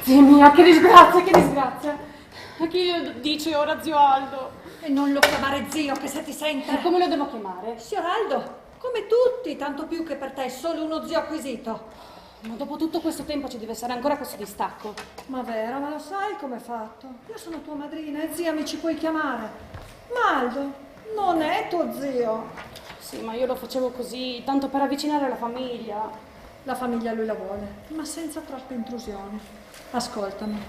Zia mia, che disgrazia, che disgrazia. A chi dici ora zio Aldo? E non lo chiamare zio, che se ti sente. E come lo devo chiamare? Signor Aldo, come tutti, tanto più che per te è solo uno zio acquisito. Ma dopo tutto questo tempo ci deve essere ancora questo distacco. Ma vero, ma lo sai com'è fatto? Io sono tua madrina e zia mi ci puoi chiamare. Ma Aldo non è tuo zio. Sì, ma io lo facevo così, tanto per avvicinare la famiglia. La famiglia lui la vuole, ma senza troppe intrusioni. Ascoltami,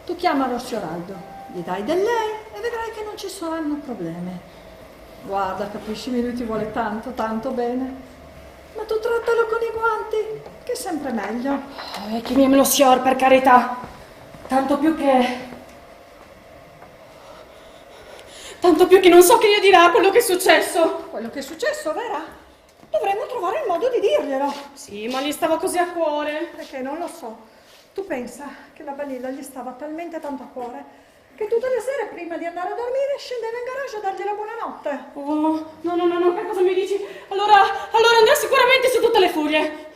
tu chiamalo signor Aldo, gli dai del lei e vedrai che non ci saranno problemi. Guarda, capisci, lui ti vuole tanto, tanto bene. Ma tu trattalo con i guanti, che è sempre meglio. Chiamiamelo signor, per carità. Tanto più che non so che io dirà quello che è successo. Quello che è successo, vera? Dovremmo trovare il modo di dirglielo. Sì, ma gli stava così a cuore. Perché non lo so. Tu pensa che la Balilla gli stava talmente tanto a cuore che tutte le sere prima di andare a dormire scendeva in garage a dargli la buonanotte. Oh, no, che cosa mi dici? Allora andrà sicuramente su tutte le furie.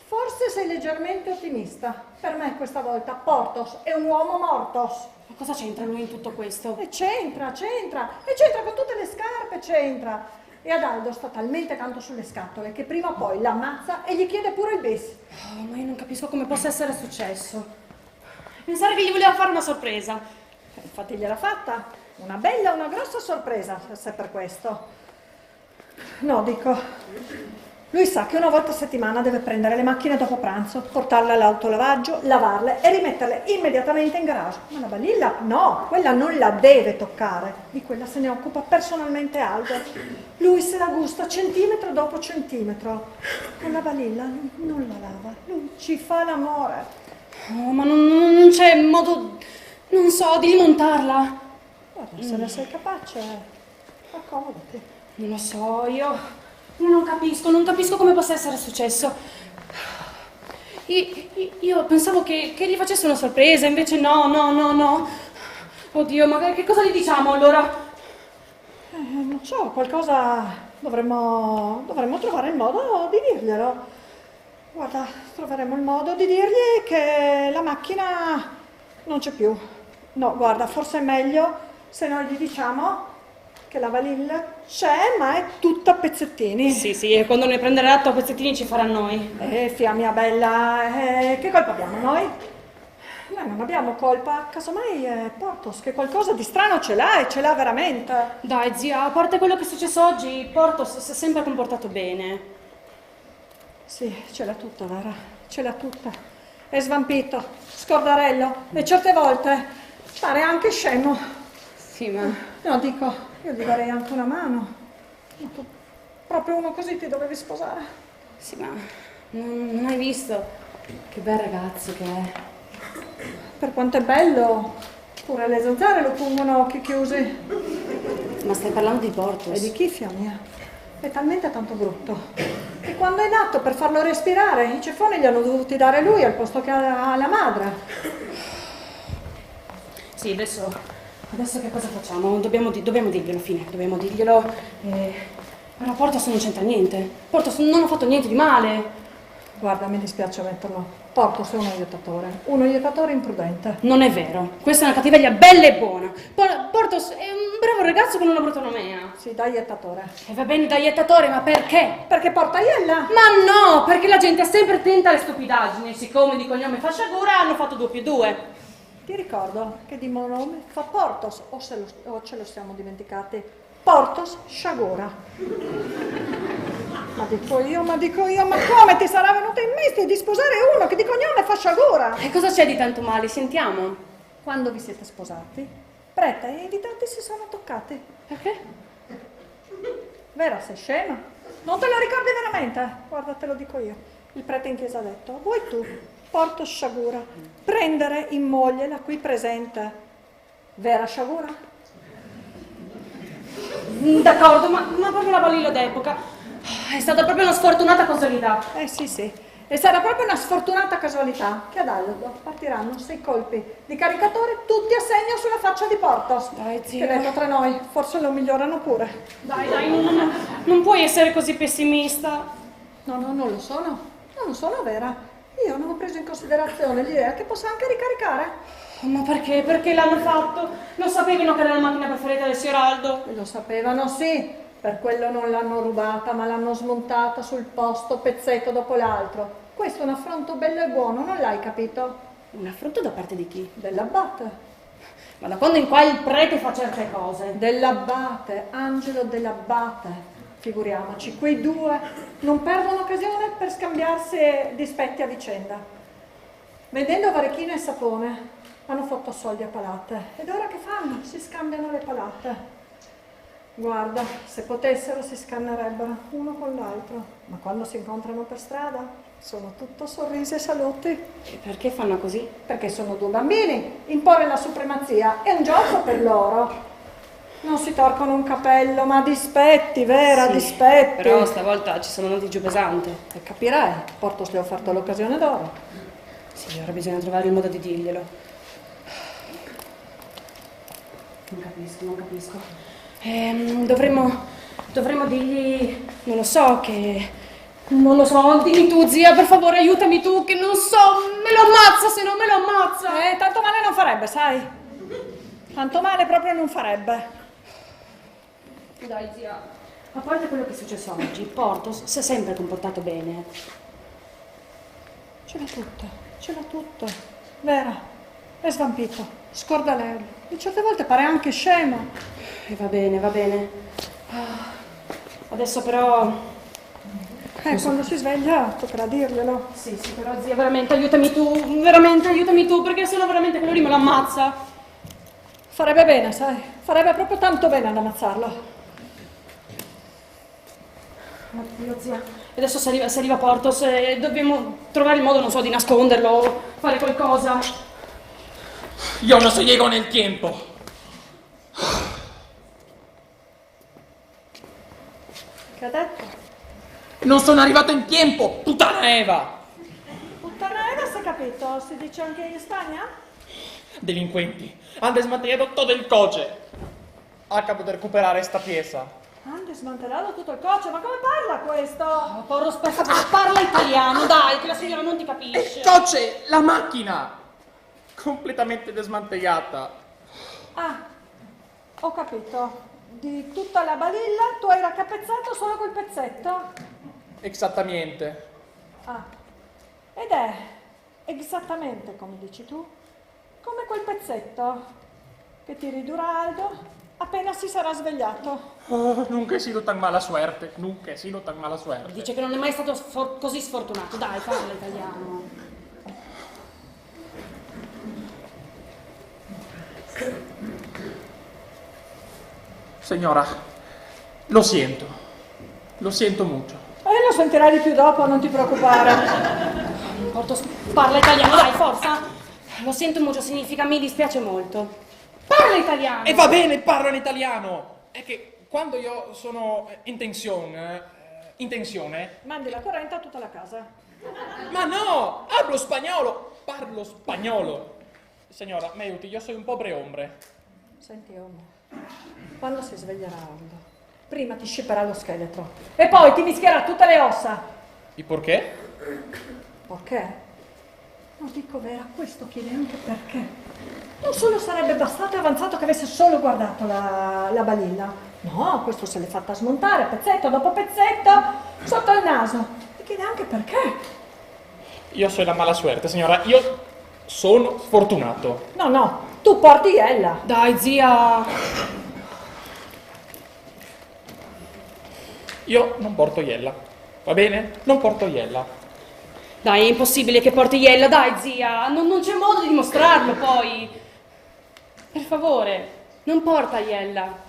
Forse sei leggermente ottimista. Per me questa volta Porthos è un uomo mortos. Ma cosa c'entra lui in tutto questo? E c'entra. E c'entra con tutte le scarpe, c'entra. E ad Aldo sta talmente tanto sulle scatole che prima o poi l'ammazza e gli chiede pure il bis. Oh, ma io non capisco come possa essere successo. Pensare che gli voleva fare una sorpresa. Infatti gliel'ha fatta. Una bella, una grossa sorpresa, se per questo. No, dico... Lui sa che una volta a settimana deve prendere le macchine dopo pranzo, portarle all'autolavaggio, lavarle e rimetterle immediatamente in garage. Ma la Balilla no, quella non la deve toccare. Di quella se ne occupa personalmente Aldo. Lui se la gusta centimetro dopo centimetro. Con la Balilla non la lava, lui ci fa l'amore. Oh, ma non c'è modo, non so, di rimontarla. Guarda, se ne sei capace, accomodati. Non lo so, io non capisco come possa essere successo. Io pensavo che gli facesse una sorpresa, invece no. Oddio, ma che cosa gli diciamo allora? Non so, qualcosa dovremmo trovare il modo di dirglielo. Guarda, troveremo il modo di dirgli che la macchina non c'è più. No, guarda, forse è meglio se noi gli diciamo che la Balilla c'è, ma è tutta a pezzettini. Sì, e quando ne prenderà atto a pezzettini ci farà noi. Fia mia bella, che colpa abbiamo noi? Noi non abbiamo colpa, casomai è Porthos che qualcosa di strano ce l'ha e ce l'ha veramente. Dai zia, a parte quello che è successo oggi, Porthos si è sempre comportato bene. Sì, ce l'ha tutta, Vera, ce l'ha tutta. È svampito, scordarello e certe volte pare anche scemo. Sì, ma... No, dico, io gli darei anche una mano. Ma tu, proprio uno così ti dovevi sposare. Sì, ma non hai visto che bel ragazzo che è? Per quanto è bello, pure le zanzare lo pungono occhi chiusi. Ma stai parlando di Porthos? E di chi, figlia mia? È talmente tanto brutto. E quando è nato per farlo respirare, i ceffoni gli hanno dovuti dare lui al posto che alla madre. Sì, adesso che cosa facciamo? Dobbiamo dirglielo, fine, dobbiamo dirglielo. Ma Porthos non c'entra niente. Porthos non ha fatto niente di male. Guarda, mi dispiace metterlo. Porthos è uno iettatore imprudente. Non è vero, questa è una cattiveria bella e buona. Porthos è un bravo ragazzo con una brutta nomea. Sì, da iettatore. E va bene da iettatore, ma perché? Perché porta iella? Ma no, perché la gente è sempre attenta alle stupidaggini. Siccome di cognome fa Sciagura, hanno fatto 2 più 2. Ti ricordo che di nome fa Porthos, o ce lo siamo dimenticati. Porthos Sciagura. Ma dico io, ma come ti sarà venuto in mente di sposare uno che di cognome fa Sciagura? E cosa c'è di tanto male? Sentiamo. Quando vi siete sposati, prete e invitati si sono toccati. Perché? Vera, sei scema? Non te lo ricordi veramente? Guarda, te lo dico io. Il prete in chiesa ha detto, vuoi tu, Porthos Sciagura, prendere in moglie la qui presente Vera Sciagura? D'accordo, ma proprio la Balilla d'epoca. È stata proprio una sfortunata casualità. Sì. E sarà proprio una sfortunata casualità che ad Aldo partiranno 6 colpi di caricatore tutti a segno sulla faccia di Porthos. Dai, zio. Che detto tra noi, forse lo migliorano pure. Dai, non puoi essere così pessimista. No, non lo sono. Non sono, Vera. Io non ho preso in considerazione l'idea che possa anche ricaricare. Oh, ma perché? Perché l'hanno fatto? Lo sapevano che era la macchina preferita del signor Aldo? Lo sapevano, sì. Per quello non l'hanno rubata, ma l'hanno smontata sul posto, pezzetto dopo l'altro. Questo è un affronto bello e buono, non l'hai capito? Un affronto da parte di chi? Dell'abbate. Ma da quando in qua il prete fa certe cose? Dell'abbate, Angelo dell'abbate. Figuriamoci, quei due non perdono occasione per scambiarsi dispetti a vicenda. Vendendo varechino e sapone hanno fatto soldi a palate. Ed ora che fanno? Si scambiano le palate. Guarda, se potessero si scannerebbero uno con l'altro, ma quando si incontrano per strada sono tutto sorrisi e saluti. E perché fanno così? Perché sono due bambini, imporre la supremazia è un gioco per loro. Non si torcono un capello, ma dispetti, Vera, Sì, dispetti. però stavolta ci sono andati giù pesante. E capirai, Portos le ha offerto l'occasione d'oro. Sì, ora bisogna trovare il modo di dirglielo. Non capisco. Dovremmo dirgli, non lo so, che... Non lo so, dimmi tu, zia, per favore, aiutami tu, che non so, me lo ammazza se non me lo ammazza. Tanto male non farebbe, sai? Tanto male proprio non farebbe. Dai, zia, a parte quello che è successo oggi, Portos si è sempre comportato bene. Ce l'ha tutta. Vera, è svampito, scordalello. E certe volte pare anche scemo. E va bene. Adesso però... Quando si sveglia toccherà dirglielo. Sì, però zia, veramente aiutami tu, perché sennò veramente quello lì me lo ammazza. Farebbe bene, sai? Farebbe proprio tanto bene ad ammazzarlo. Oddio, zia. E adesso se arriva Portos e dobbiamo trovare il modo, non so, di nasconderlo, fare qualcosa. Yo no se llego nel tiempo. Che ha detto? Non sono arrivato in tempo, puttana Eva! Puttana Eva, si è capito? Si dice anche in Spagna? Delinquenti, han desmantellato todo el coche. Acabo de recuperare esta pieza. Hanno smantellato tutto il coche, ma come parla questo? Oh, porro, aspetta, parla italiano, dai, che la signora non ti capisce. Il coche, la macchina! Completamente desmantellata. Ah, ho capito. Di tutta la balilla tu hai raccapezzato solo quel pezzetto? Esattamente. Ah, ed è esattamente come dici tu, come quel pezzetto che ti ridurrà Aldo appena si sarà svegliato. Oh, nunca he sido tan mala suerte. Dice che non è mai stato così sfortunato, dai, parla italiano. Signora, lo siento mucho. E lo sentirai di più dopo, non ti preoccupare. Portos, parla italiano, dai, forza. Lo sento molto, significa mi dispiace molto. Parla italiano. E va bene, parlo in italiano. È che quando io sono in tensione, Mandi la corrente a tutta la casa. ma no, parlo spagnolo. Signora, mi aiuti, io sono un pobre hombre. Senti, uomo, quando si sveglierà Aldo, prima ti scipperà lo scheletro e poi ti mischierà tutte le ossa. E perché? Perché? No, dico Vera, questo chiede anche perché. Non solo sarebbe bastato e avanzato che avesse solo guardato la balilla. No, questo se l'è fatta smontare pezzetto dopo pezzetto sotto il naso. E chiede anche perché. Io sono la mala suerte, signora. Io sono fortunato. No, tu porti Ella. Dai, zia. Io non porto Iella. Va bene? Non porto Iella. Dai, è impossibile che porti Iella, dai, zia. Non c'è modo di dimostrarlo, poi. Per favore, non porta Iella.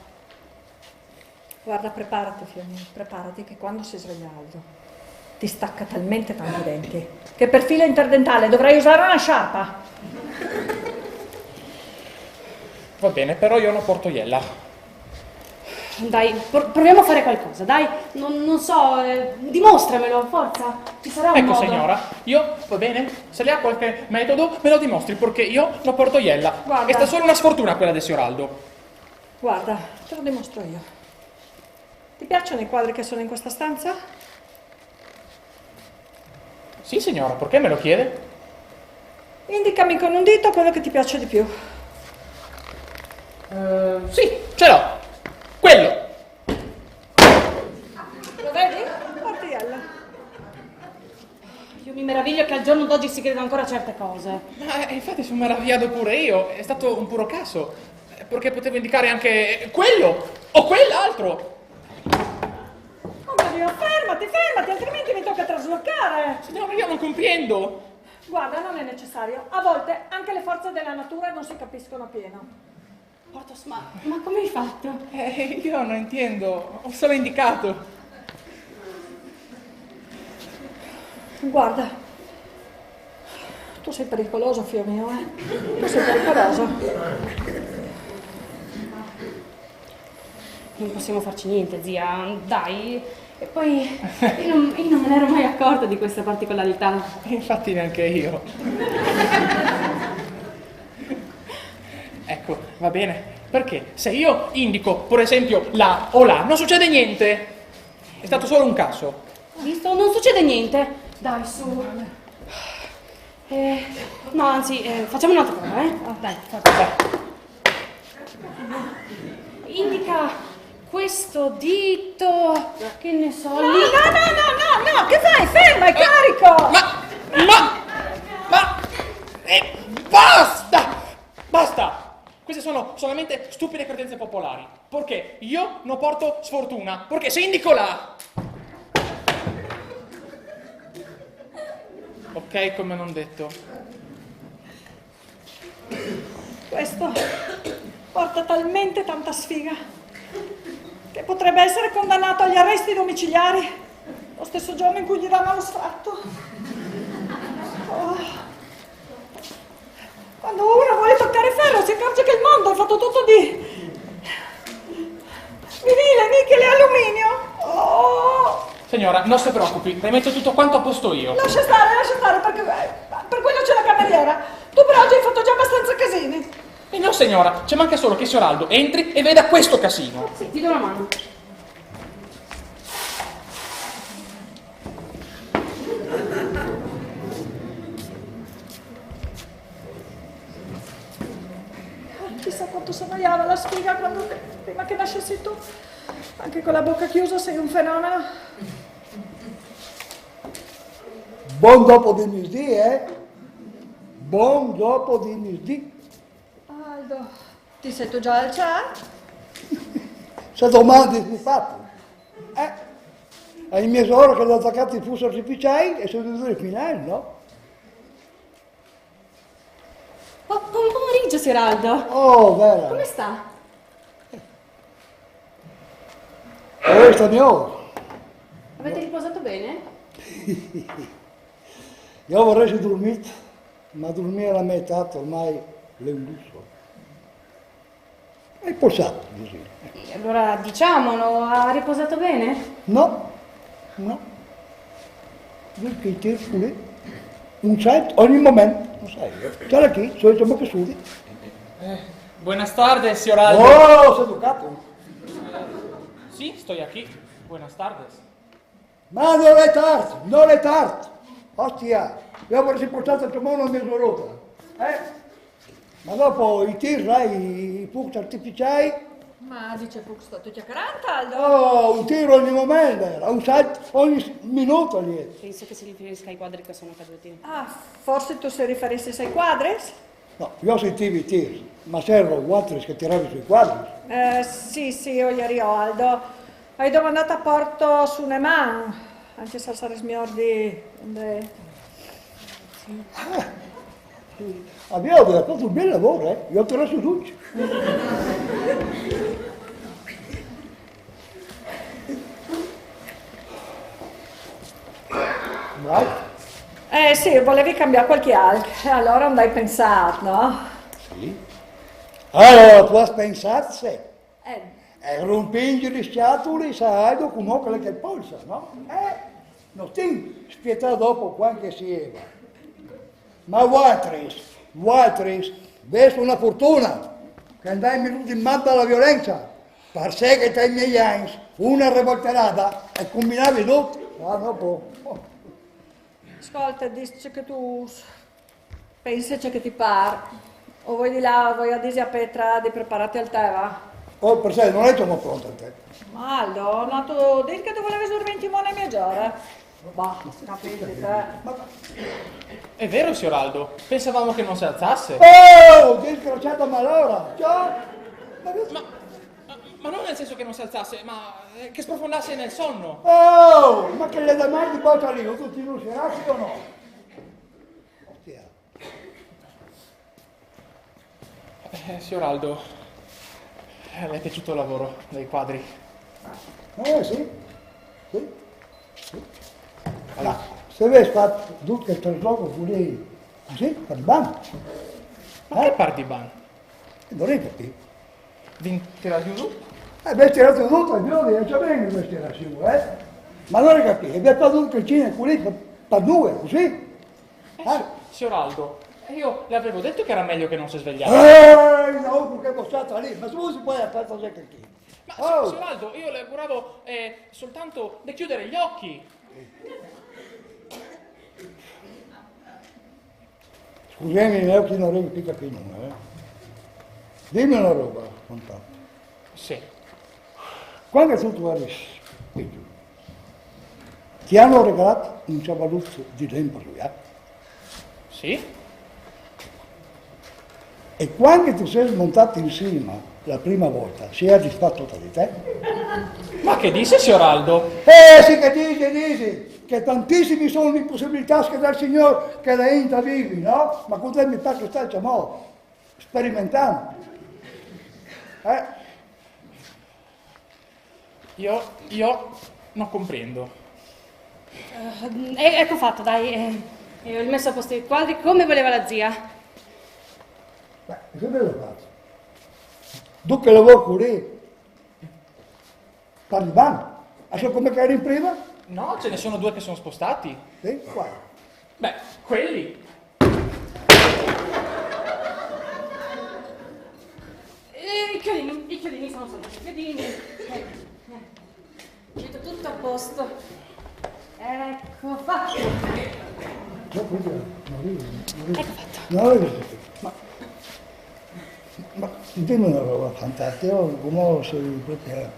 Guarda, preparati, Fiorina, preparati che quando si sveglia Aldo ti stacca talmente tanti denti che per filo interdentale dovrai usare una sciarpa. Va bene, però io non porto Iella. Dai, proviamo a fare qualcosa, dai. Non so, dimostramelo, forza. Ci sarà un Ecco, modo. signora, io, va bene, se lei ha qualche metodo me lo dimostri, perché io non porto Iella. Guarda. È stata solo una sfortuna quella del signor Aldo. Guarda, te lo dimostro io. Ti piacciono i quadri che sono in questa stanza? Sì, signora, perché me lo chiede? Indicami con un dito quello che ti piace di più. Sì, ce l'ho. Quello. Lo vedi? Martiella. Io mi meraviglio che al giorno d'oggi si credano ancora certe cose. Ma infatti sono meravigliato pure io, è stato un puro caso, perché potevo indicare anche quello o quell'altro. Oh mio Dio, fermati, altrimenti mi tocca traslocare. Signora, io non comprendo. Guarda, non è necessario. A volte anche le forze della natura non si capiscono appieno. Portos, ma come hai fatto? Io non intendo, ho solo indicato. Guarda, tu sei pericoloso, figlio mio, Tu sei pericoloso. Non possiamo farci niente, zia. Dai. E poi io non me ne ero mai accorta di questa particolarità. Infatti neanche io. Ecco, va bene. Perché se io indico, per esempio, la o la, non succede niente. È stato solo un caso. Visto? Non succede niente. Dai, su. No, anzi, facciamo un'altra prova, Dai, Indica questo dito, che ne so, No, lì. no, che fai? Ferma, è carico! Basta! Queste sono solamente stupide credenze popolari. Perché io non porto sfortuna. Perché se indico la... Ok, come non detto. Questo porta talmente tanta sfiga che potrebbe essere condannato agli arresti domiciliari lo stesso giorno in cui gli danno lo sfratto. Oh. Quando uno vuole toccare ferro si accorge che il mondo è fatto tutto di vinile, nichel e alluminio. Oh. Signora, non si preoccupi, rimetto tutto quanto a posto io. Lascia stare, perché per quello c'è la cameriera. Tu per oggi hai fatto già abbastanza casini. E no, signora, ci manca solo che signor Aldo entri e veda questo casino. Sì, ti do la mano. Chissà quanto somigliava la sfiga prima che nascessi tu. Anche con la bocca chiusa sei un fenomeno. Buon dopo di misdì, Buon dopo di misdì. Aldo, ti sei tu già al ciao? Se domandi mi fate. Ai miei sorelle che hanno attaccato i fuochi artificiali e sono dovuti finire, no? Oh, buon pomeriggio, Sieraldo. Oh, vera. Come sta? Questo è mio. Avete riposato bene? Io vorrei dormire, ma dormire alla metà ormai è un lusso. È posato, così. Allora diciamolo, ha riposato bene? No. Perché i tiri un set ogni momento, non sai, c'è la chi, solito che studi. Buenas tardes, signor Aldo. Oh, sei educato. Sì, sto qui. Buenas tardes. Ma non è tardi. Ostia, io vorrei portato il tuo mono a mezz'ora. Ma dopo i tir, i fuochi artificiali, Ma dice Pux, sto chiacchierando, Aldo? oh, un tiro ogni momento, era un set ogni minuto lì. Penso che si riferisca ai quadri che sono caduti. Ah, forse tu si riferissi ai quadri? No, io sentivo i tir, ma c'erano altri che tiravi sui quadri. Sì, io ieri ho, Aldo. Hai domandato a porto su Neman, anche se sarebbe smiordi. Abbiamo fatto un bel lavoro, io te lo so tutti. Vai. Sì, volevi cambiare qualche alga, allora non hai pensato, no? Sì. Allora, tu hai pensato se? Eh, Rompendo le scatole, sai, con quelle che polsa, no? Non ti spietare dopo quando si era. Ma Waltris, vedi una fortuna, che andai minuti in mano alla violenza, per sé che te i miei anni, una rivolterata e combinavi tutto, no, può. Ascolta, dice che tu pensi che ti par. O vuoi di là, vuoi a Disi a Petra di prepararti al tè, va? Oh, per sé, non è già pronto a te. Maldo, no, tu dici che tu volevi sur 20 mone mia giorni. Bah, capite te. È vero, signor Aldo? Pensavamo che non si alzasse. Oh, disgraziata malora! Ciao! Ma non nel senso che non si alzasse, ma che sprofondasse nel sonno. Oh, ma che le domande di porta lì, tutti lucierati o no? Ostia. Signor Aldo, le è piaciuto il lavoro dei quadri? Sì, sì, sì. Ma se avessi fatto tutto il trasloco pure così, per il banco, Ma che par di ban? non è capito. Vin tirati giù? Abbiamo tirato tutto, abbiamo già bene questa era su, eh? Ma non è capito, abbiamo fatto tutto il cinema pure per due, così? Signor Aldo, io le avevo detto che era meglio che non si svegliasse. No, perché è stata lì, ma se non si può fare cosa che chi? Ma signor Aldo, io le auguravo soltanto di chiudere gli occhi. Scusami, i miei occhi non riesco più a capire nulla, eh? Dimmi una roba, contatto. Sì. Quando tu eri qui giù, ti hanno regalato un ciabaluzzo di lempo su, Sì? E quando tu sei smontato insieme la prima volta, si è disfatto tra di te? Ma che dice, signor Aldo? Sì che dici, che tantissimi sono le possibilità che dal Signore che da entra vivi, no? Ma con te mi pare che stai, diciamo, sperimentando. Io non comprendo. Ecco fatto, dai. Ho messo a posto i quadri come voleva la zia. Beh, che bello fatto. Tu che lavori qui, parli bene. Adesso come che eri in prima? No, ce ne sono due che sono spostati. Sì, qua. Beh, quelli. I chiodini sono solo i chiodini. Metto tutto a posto. Ecco fatto. Ecco fatto. Ma dimmi una roba fantastica, come sei proprio...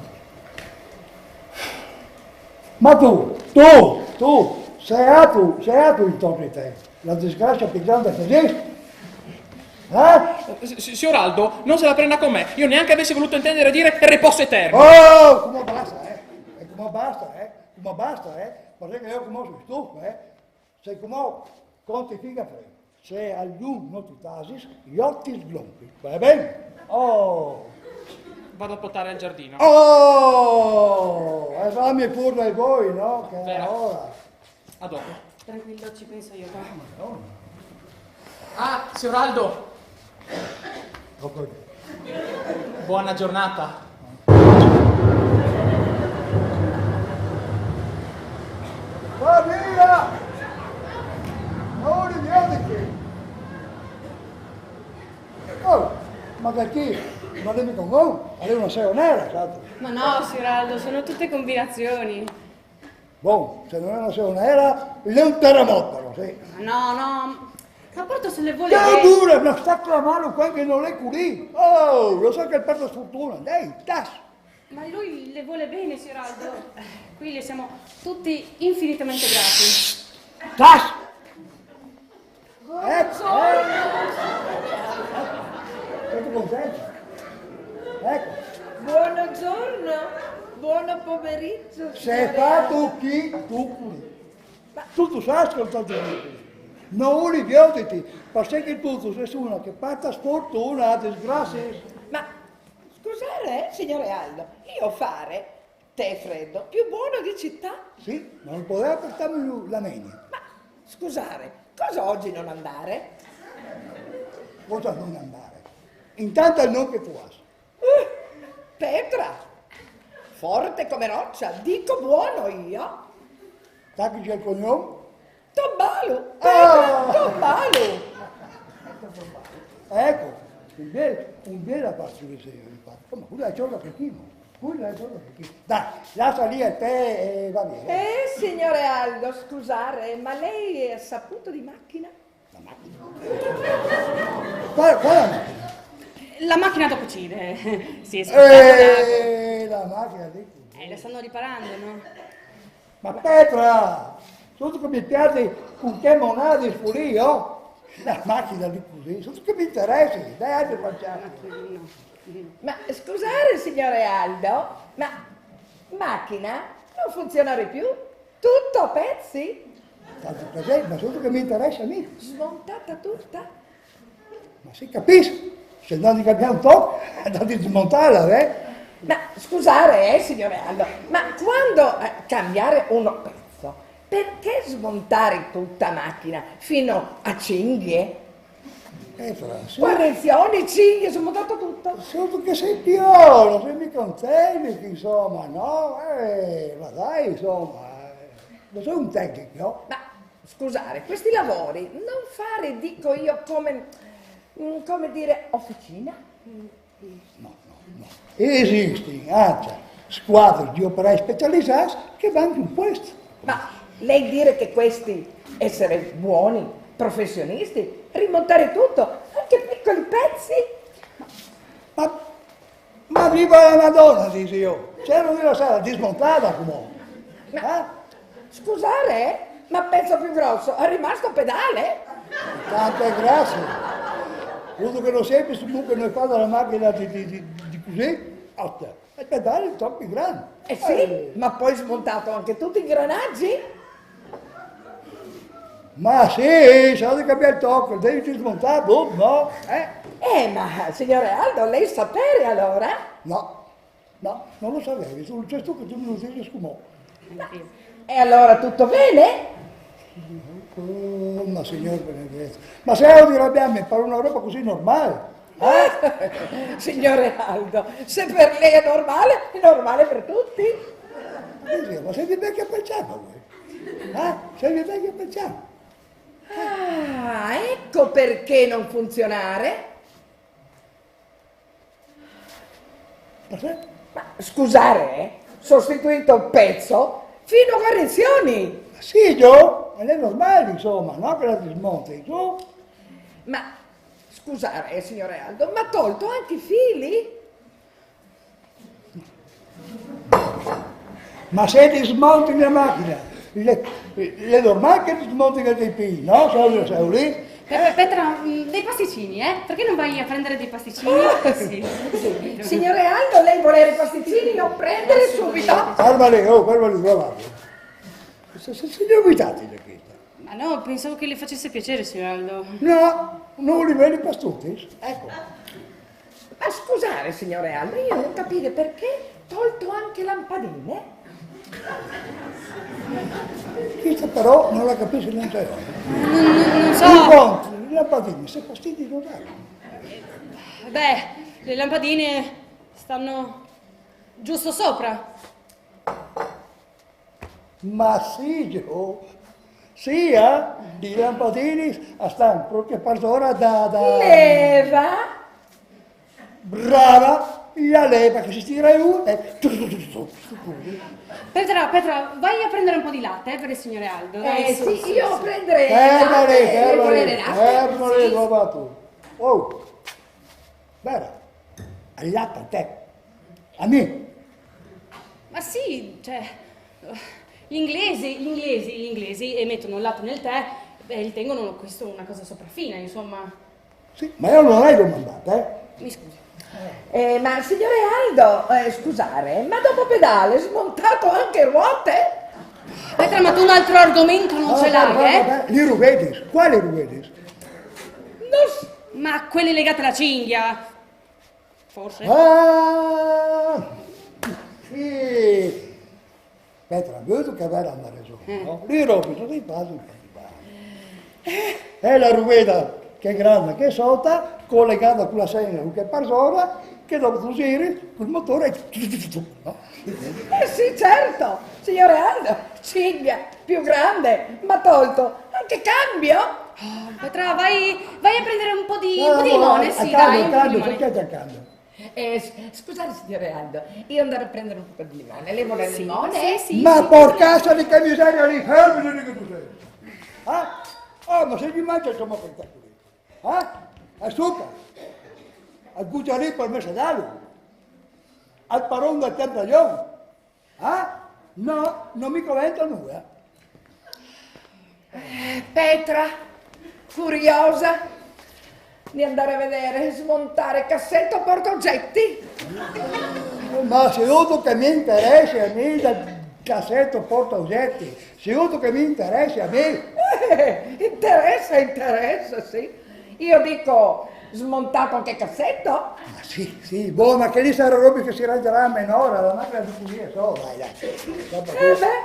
Ma tu, sei tu intorno a te, la disgrazia più grande che esiste. Signor Aldo, non se la prenda con me. Io neanche avessi voluto intendere dire riposo eterno. Oh, come basta, E come basta, Perché io come sono stufo, Se come conti figa frega. Se all'un non ti tasis, gli occhi sglompi. Va bene? Oh! Vado a potare al giardino. Oh! E fammi pure ai voi, no? Che è ora. A dopo. Tranquillo, ci penso io. Ah, signor Aldo, buona giornata. Va via! Non rivienditi! Oh, ma perché? Non è mica un uomo, è una sera nera, sai? Ma no, Siraldo, sono tutte combinazioni. Boh, se non è una sera nera, è un terremoto, sì. No, ma porto se le vuole Che bene. dura, mi sta clamando qua che non è così. Oh, lo so che perdo sfortuna, dai, tas. Ma lui le vuole bene, Siraldo. Qui le siamo tutti infinitamente grati. Tas! Ecco. Siete contenti? Ecco. Buongiorno, buon pomeriggio. Sei fatto chi tu qui. Tu sai ascoltare. Non rivienditi, perché tu sei una che porta sfortuna, disgrazia. Ma scusare, signore Aldo, io fare tè freddo più buono di città? Sì, non poteva portarmi la menia. Ma scusare, cosa oggi non andare? Cosa non andare? Intanto il nome che tu hai. Petra, forte come roccia, dico buono io. Sai che c'è il cognome? Tommalu, Petra, Tommalu. Ecco, un bel affare di sera. Ma quello è ciò che primo. Scusa, dai, lascia lì a te e va bene. Signore Aldo, scusare, ma lei è saputo di macchina? La macchina. Qual è la macchina? La macchina da cucire. Sì, è scattata La macchina di cucina. la stanno riparando, no? Ma Petra, tutto che mi piace con che monadi sfurio? La macchina di cucina, tutto che mi interessa, dai, altri facciamo. Ma scusare, signore Aldo, ma macchina non funziona più? Tutto a pezzi? Tanto presente, ma tutto che mi interessa a me. Smontata tutta? Ma si capisce, se non ti capiamo un po', andate a smontarla, eh? Ma scusare, signore Aldo, ma quando cambiare un pezzo, perché smontare tutta macchina fino a cinghie? Guarnizioni, cinghie, smontato tutto. Solo che sei piolo, sei mica un tecnico, insomma, no? Ma dai, insomma, non sei un tecnico. Ma scusare, questi lavori non fare, dico io, come dire, officina? No. Esistono anche squadre di operai specializzati che vanno in questo. Ma lei dire che questi essere buoni professionisti, rimontare tutto, anche piccoli pezzi? Ma viva la Madonna, dico io. C'era una sala dismontata comunque. Ma scusare, ma pezzo più grosso, è rimasto pedale? Tante grazie. Vedo che non sempre comunque noi fanno la macchina di così, e pedali sono troppo grandi. Sì, ma poi smontato anche tutti i ingranaggi? Ma sì, se devi cambiare il tocco, devi smontare, boh, no? Ma signore Aldo, lei sapere allora? No, non lo sapevi, c'è tu che tu non lo dici scumò. E allora tutto bene? Oh, ma signor Benedetto, ma se oggi abbiamo per una roba così normale? Signore Aldo, se per lei è normale per tutti. Ma sei vecchio a pensare voi? Sei vecchio a pensare? Ecco perché non funzionare. Ma scusare, sostituito un pezzo fino a guarnizioni. Sì, Gio, è normale, insomma, no? Che la dismonti, tu? Ma scusare, signore Aldo, ma ha tolto anche i fili? Ma se dismonti la macchina, è normale che dismonti dei fili, no? Sei lì? Petra, dei pasticcini, Perché non vai a prendere dei pasticcini? Sì. Signore Aldo, lei volere i pasticcini? Non prendere subito? Ferma lì, guardate. Signor Vitati, questa. Ma no, pensavo che le facesse piacere, signor Aldo. No, non li vedi pastuti? Ecco. Ma scusare, signore Aldo, io non capire perché tolto anche lampadine? Questa però non la capisce neanche io. Non so. I lampadini, se fastidi non danno. Beh, le lampadine stanno giusto sopra. Ma sì, Gio, sì, i lampadini stanno proprio per ora da... Leva? Brava, la leva che si stira giù e... Petra, vai a prendere un po' di latte, per il signore Aldo. Dai, su. Io prenderei Fermo lì, va tu. Oh, Vera, hai latte a te, a me. Ma sì, cioè, gli inglesi mettono il latte nel tè e ritengono questo una cosa sopraffina, insomma. Sì, ma io non l'hai domandata, Mi scusi. Ma signore Aldo, scusare, ma dopo pedale smontato anche ruote? Petra, ma tu un altro argomento non ce l'hai, Li ruvedis, quali ruvedis? Ma quelle legate alla cinghia? Forse? Sì. Petra, vedo che avere una ragione, no? Li rovi, sono dei passi. È la ruveda che è grande, che è sotto, collegata con la sena, che è persona, che dopo tu giri, col motore, no? Sì, certo, signore Aldo, cinghia, più grande, ma tolto anche cambio? Petra, vai a prendere un po' di limone, sì, dai, un po' di limone. Perché ti accambio? Scusate signore Aldo, io andrò a prendere un po' di limone, lei vuole il limone? Sì. Ma porcassa di che miseria lì, fermi che tu sei. Oh, ma se gli mangia il tomato qui? Al zucchero, al cucciarino per messa d'alo, al parone del tempraglione. No, non mi commenta nulla. Petra, furiosa di andare a vedere, smontare cassetto portaoggetti. Ma se io che mi interessa a me del cassetto portaoggetti, se io che mi interessa a me. Interessa, sì. Io dico, smontato qualche cassetto? Ma sì, boh, ma che lì sarà roba che si renderà a menore, la macchina di pulire solo, dai.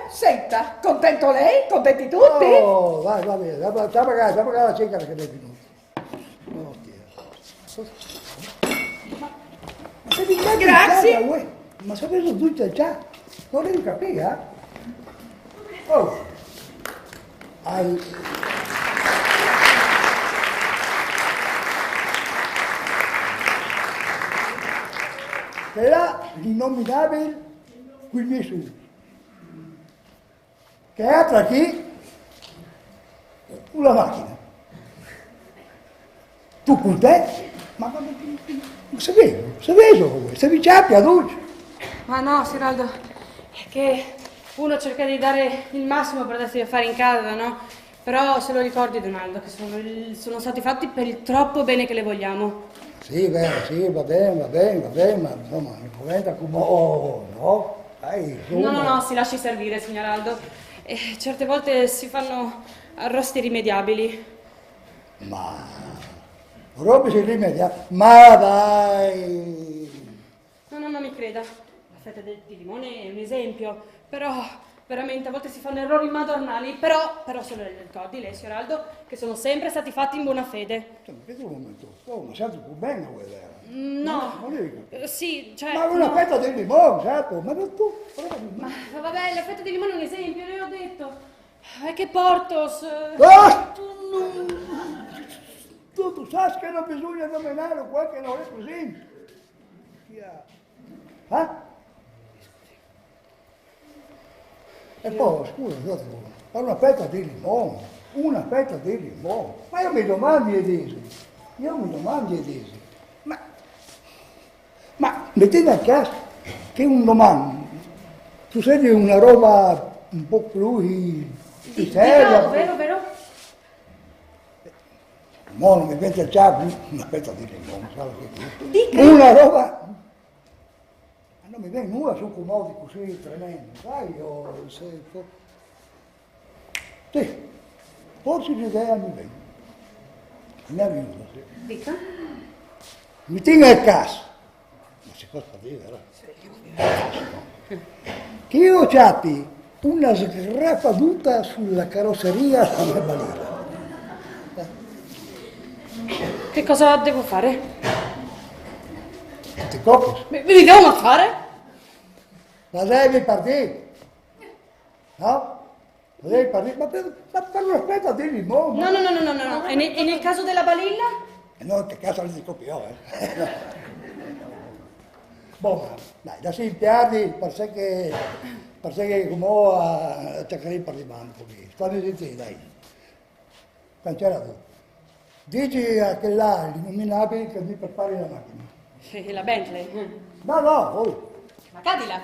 Senta, contento lei? Contenti tutti? Oh, vai, va bene, sta pagare la cieca che dai venuto. Ma se mi chiami Grazie. ma sapete tutto già? Non devi capire, Oh. E là l'innominabile qui nessuno. Che altra chi? Una macchina. Tu con te? Ma se vedo, se vi ciappi a luce. Ma no, Siraldo, è che uno cerca di dare il massimo per adesso da fare in casa, no? Però se lo ricordi, Donaldo, che sono stati fatti per il troppo bene che le vogliamo. Sì, va bene, ma insomma, mi commenta come... Oh, no? Dai, No, si lasci servire, signor Aldo. Certe volte si fanno arrosti irrimediabili. Ma... Robe si rimedia. Ma dai! No, non mi creda. La fetta di limone è un esempio, però veramente a volte si fanno errori madornali, però se lo ricordi lei, signor Aldo, che sono sempre stati fatti in buona fede. Cioè, ma che un momento? Oh, ma senti più bene quella. No, Non devi sì, cioè... Ma una fetta di limone, certo, ma non tu. Ma vabbè, la fetta di limone è un esempio, le ho detto. Che portos... Tu sai che non bisogna nominare qualche non è presente. E poi, scusa, fa una fetta di limone, Ma io mi domando Edesi, ma mettete a caso che un domani succede una roba un po' più seria. Vero? Mo non mi mette il ciapo, una fetta di limone, sai che Dica. una roba. Ma non mi viene nulla su comodi così tremendi, sai, sì, forse l'idea mi viene. Mi aiuta, sì. Dica. Mi tenga a casa. Ma si può dire, vero? Che io ciappi una sgraffaduta sulla carrozzeria della balena. Che cosa devo fare? Ti copi? Mi devo ammazzare? La devi partire, no? La devi partire, ma per una fetta di limone. No. E nel caso della balilla? No, che caso li copiò, Boh, dai, da impiardi per sé che come a cercare per rimane un pochino. Stai zitti, dai. Cancella tu. Dici a che là, l'illuminabile, che mi prepari la macchina. La Bentley. No, La Cadillac.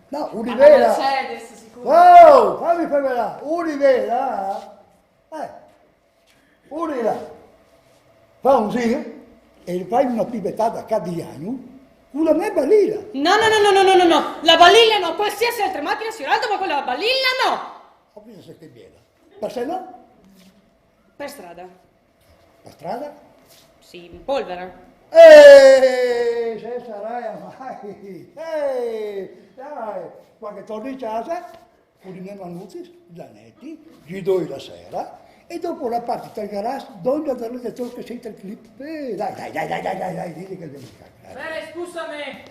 No, La Univera. Mercedes, sicuro. Oh, fammi fermare. Univera. Univera. Fa un giro e fai una pibettata a Cadigliano con la mia balilla. No. La balilla no. Qualsiasi altra macchina, signor Aldo, ma quella balilla no. Ho visto se stai bene. Per se no? Per strada. Per strada? Sì, in polvere. Se sarai mai. Dai, quando torni a casa, con i miei manuzi, Zanetti, gli do la sera, e dopo la parte del garage, donde andare il lettore che sente il clip. Dai, dite che devi fare. Scusami,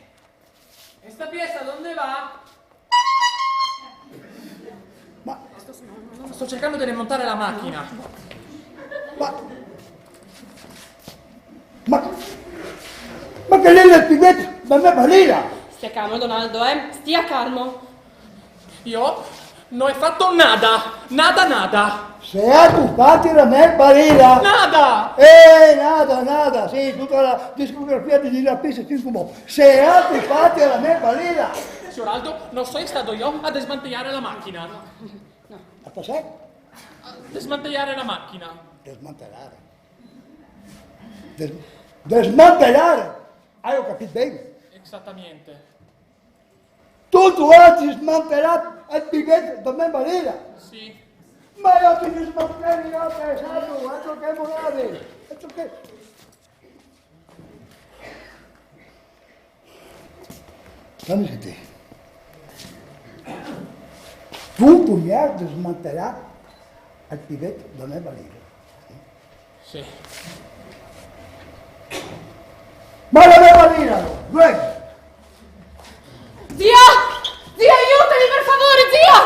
esta pieza dónde va? Ma Sto cercando di rimontare la macchina. che che lei è più vecchio, ma me balena. Stia calmo, Donaldo, stia calmo. Io non ho fatto nada, nada. Se ha tu fatti la me balena. Nada! Nada, sì, tutta la discografia di Lila Pisa fin come. Se ha tu fatti la me balena. Signor Aldo, non sono stato io a desmantellare la macchina. A cos'è? Desmantellare la macchina. Desmantellare. Desmantellare? Hai capito bene? Esattamente. Tu hai smantellato il biglietto da me balena. Sì. Ma io ti dismantelli, io pensato, altro che morale. Altro che... Fammi sentire. Tu mi hai smantellato il biglietto da me balena. Sì. Ma la mia balena, vieni! Zia! Zia, aiutami, per favore, zia!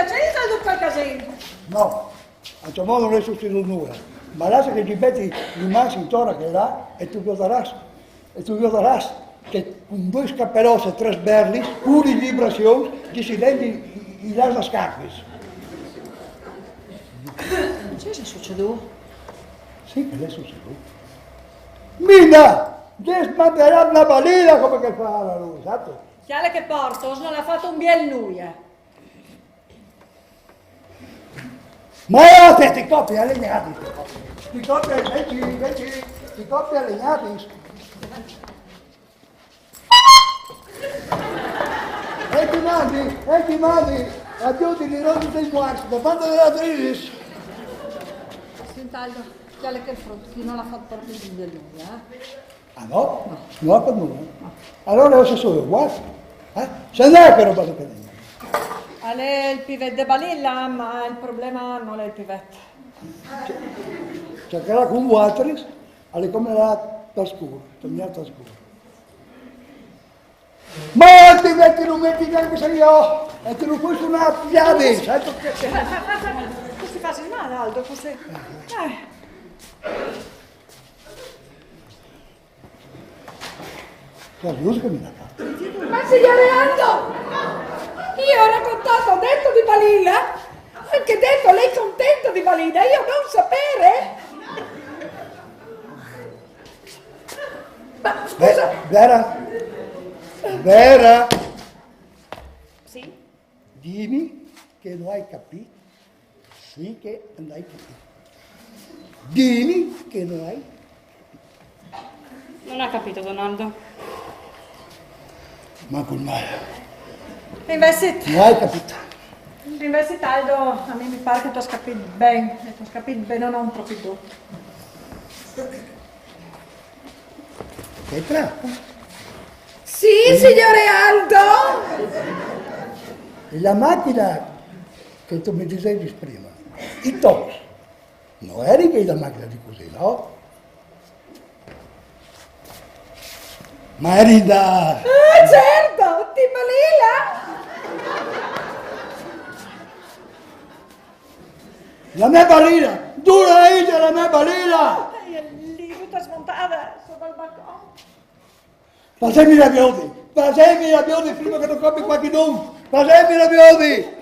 Cisa, tutto il casino. No, a tuo modo non è successo nulla. Ma lascia che gli metti rimasi intorno che là e tu vedràs che con due scappellossi e tre sberli, pure in vibrazioni, gli si rendi i lascia scarpe. Cosa è succeduto? Sì, che è succeduto. Mina! Gli smantellerà una balena come che fa la lui, esatto? Chiale che porto, non ha fatto un biel lui. Ma è te, ti coppia legnati, ti coppia legnati. E ti mandi, aiuti di rotti dei morti, da parte della crisi. Sent'Aldo, chiale che il frutto, non ha fatto proprio un biel lui, Ah no? Non ha fatto nulla. Allora è solo uguale. Se non è che roba che legna. È il pivet de Balilla, ma il problema non è il pivet. Cercherà con Watris, alle come la scuro, tagliata scuro. Ma ti metti neanche se io, e te lo puoi suonare a piedi, sai perché? Così fa male, Aldo, così. La musica mi dà. Ma signore Aldo, io ho raccontato, ho detto di Balilla, anche detto lei contento di Balilla, io non sapere. Ma scusa, Vera, Sì? dimmi che non hai capito. Sì che non hai capito. Dimmi che non hai. Non ha capito, Donaldo. Ma col male. Invece, Non hai capito. Aldo, a me mi pare che tu hai capito bene, e tu hai capito bene, non proprio tu. Sei troppo. sì signore Aldo, E la macchina che tu mi dicevi prima, i tops, non eri che la macchina di così, no? Ma eri da... certo, di Balilla. La mia balena! Dura ella la mia balena! Lì tutta smontata sopra il balcone. Fatemi la biodi prima che non compri qualche nome! Fatemi la biodi!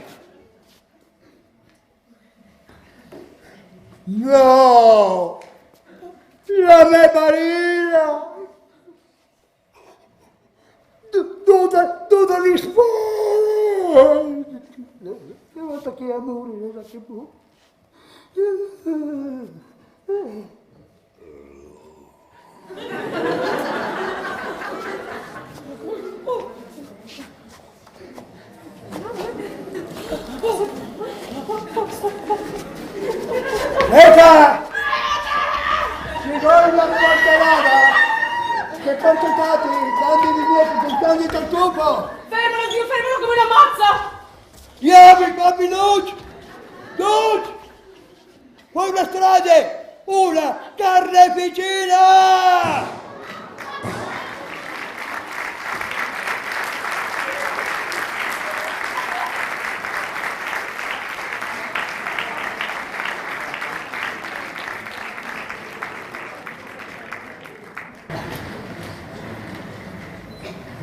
No! La mia balena! Tutta gli spari! Non so che amore, non so che più. Ecca! Ci vuole una portellata! Che portati, tanti di miei, tanti del tubo! Fermalo, zio, fermalo come una mazza! Chiami, fammi luce! Luce! Poi una strada! Una carneficina!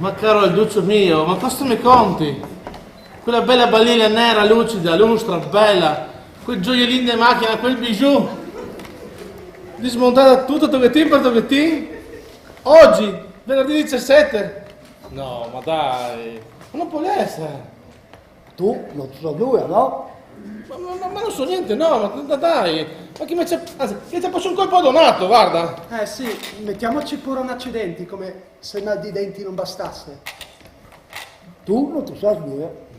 Ma caro Alduccio mio, ma cosa mi conti? Quella bella balilla nera, lucida, lustra, bella, quei gioiellini di macchina, quel bijou, dismontata tutto tocchettino per tocchettino. Oggi, venerdì 17. No, ma dai, ma non può essere. Tu non so due, no? Ma non so niente, no, ma dai, ma chi mi c'è, anzi, che ti posso un colpo donato, guarda. Sì, mettiamoci pure un accidenti, come se il mal di denti non bastasse. Tu non ti sai due.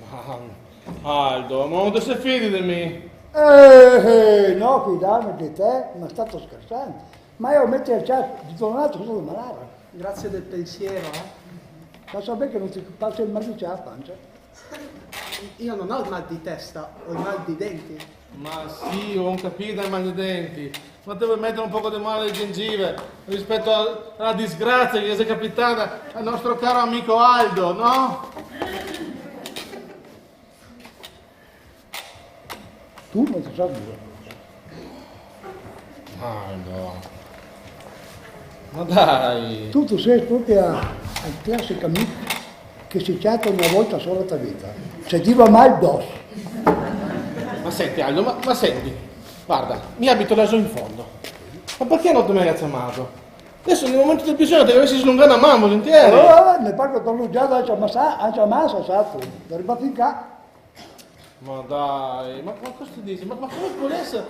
Ma Aldo, ma non ti sei fidi di me? No, fidarmi di te, ma stato scherzando. Ma io metto il chat di donato, cosa devo malare? Grazie del pensiero, Ma sapere che non ti passa il mal di la pancia? Io non ho il mal di testa, ho il mal di denti. Ma sì, ho capito il mal di denti, ma devo mettere un poco di male di gengive rispetto alla disgrazia che si è capitata al nostro caro amico Aldo, no? Tu non ti sai due. Aldo, ma dai. Tu sei proprio al classico amico che si chatta una volta sola a tua vita. Se ti va male, dos. Ma senti Aldo, ma senti, guarda, mi abito lassù in fondo. Ma perché non ti mi hai chiamato? Adesso nel momento del bisogno ti avessi slungato a mano volentieri. Ne parlo con lui già, anche a massa, sa tu. Devi arrivare in qua. Ma dai, ma cosa ti dici? Ma come può essere?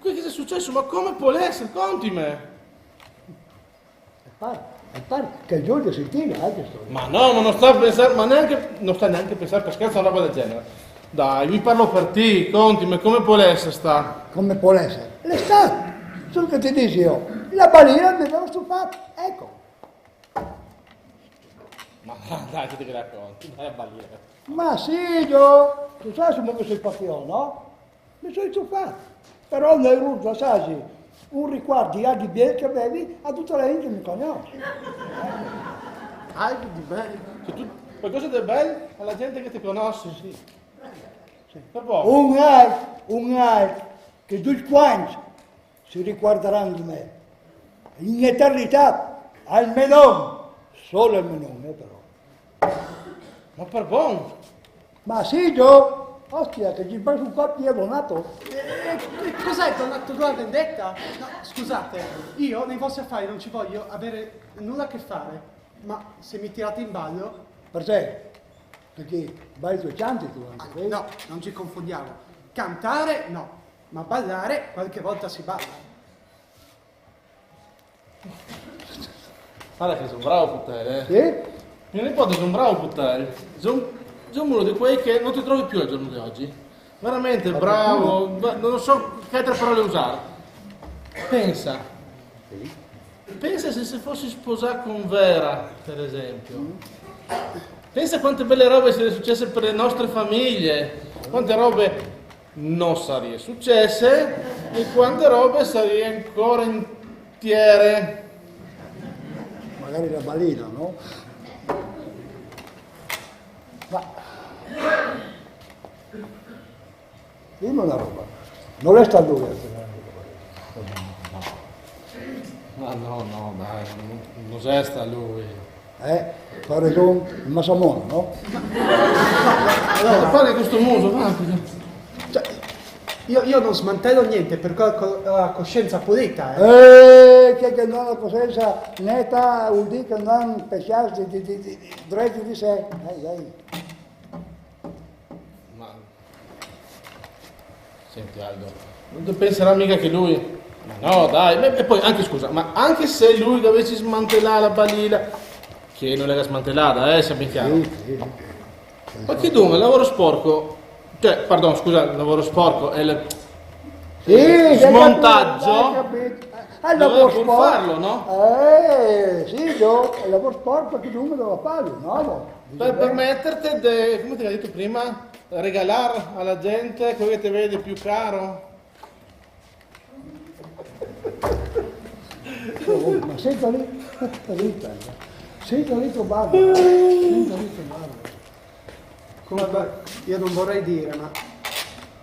Qui che è successo? Ma come può essere? Contime! Pare che il giorno si tira anche sto. Ma no, ma non sta a pensare, non sta neanche a pensare per scherzo a una roba del genere. Dai, vi parlo per te, contime, come può essere sta? Come può essere? L'estate. Solo che ti dici io. La balena mi avevo stufato. Ecco. Ma dai, che ti racconti, dai a balire. Ma sì, Gio. Tu sai come che sei patio, no? Mi sono stufato. Però noi russo, sai, un riguardo di aghi bianchi che bevi a tutta la gente che mi conosce. Algo di bello. Cioè, tu, qualcosa di bello alla gente che ti conosce, sì. Per poco. Un altro, che tutti quanti si ricorderanno di me. In eternità, almeno, solo almeno, però. Ma per buon. Ma sì, Gio. Ostia, che ci fai un po' di abbonato. Cos'è, donato tua vendetta? No, scusate, io nei vostri affari non ci voglio avere nulla a che fare, ma se mi tirate in ballo... Per te? Perché vai due canti tu anche, vedi? No, non ci confondiamo. Cantare, no, ma ballare qualche volta si balla. Guarda che sono bravo puttane, Sì? Mio nipote sono bravo puttane. Sono uno di quei che non ti trovi più al giorno di oggi. Veramente bravo, non so che altre parole usare. Pensa. Pensa se si fossi sposato con Vera, per esempio. Pensa quante belle robe sarebbero successe per le nostre famiglie. Quante robe non sarebbero successe e quante robe sarebbero ancora intiere. Magari la balena, no? Ma... Dimmi una roba. Non è stato lui. Ma no, dai, non c'è sta lui. Per ragione il Massamone, no? Allora, parli di questo muso, va. Cioè, io non smantello niente per la coscienza pulita, Che non ha la coscienza netta vuol dire che non pensiate di dritti di sé. Dai. Ma... Senti Aldo, non ti penserà mica che lui... Ma no, dai, e poi anche scusa, ma anche se lui dovesse smantellare la balilla, che non l'era smantellata, sia ben chiaro. Sì. Ma che dunque, il lavoro sporco, cioè, pardon, scusa, il lavoro sporco è il Sì, smontaggio, al doveva lavoro pur sport. farlo, no? Sì, Gio, il lavoro sport perché tu mi doveva farlo, no? Per permetterti di, come ti ho detto prima, regalare alla gente quello che ti vede più caro. Ma senta lì, senta lì tuo babbo, Come, io non vorrei dire, ma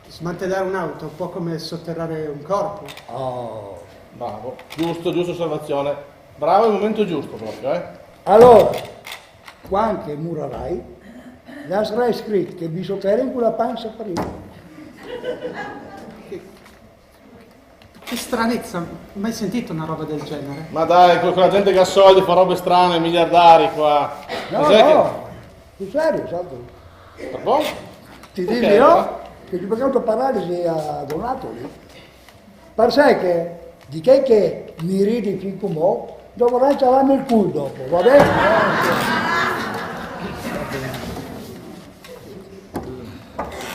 smantellare un'auto è un po' come sotterrare un corpo. Oh. Bravo, giusto osservazione. Bravo al momento giusto proprio, Allora, quando morirai, lascerai scritto che vi sotterrei in quella panza per io. Che stranezza, mai sentito una roba del genere? Ma dai, quella gente che ha soldi fa robe strane, miliardari qua. No, Cos'è no, sul serio, Santo. Che... Pardon? Ti dico Ok, io che ti ho beccato paralisi a Donatoli. Per sé che di che mi ridi fin come dovrai cialarmi il culo dopo, va bene?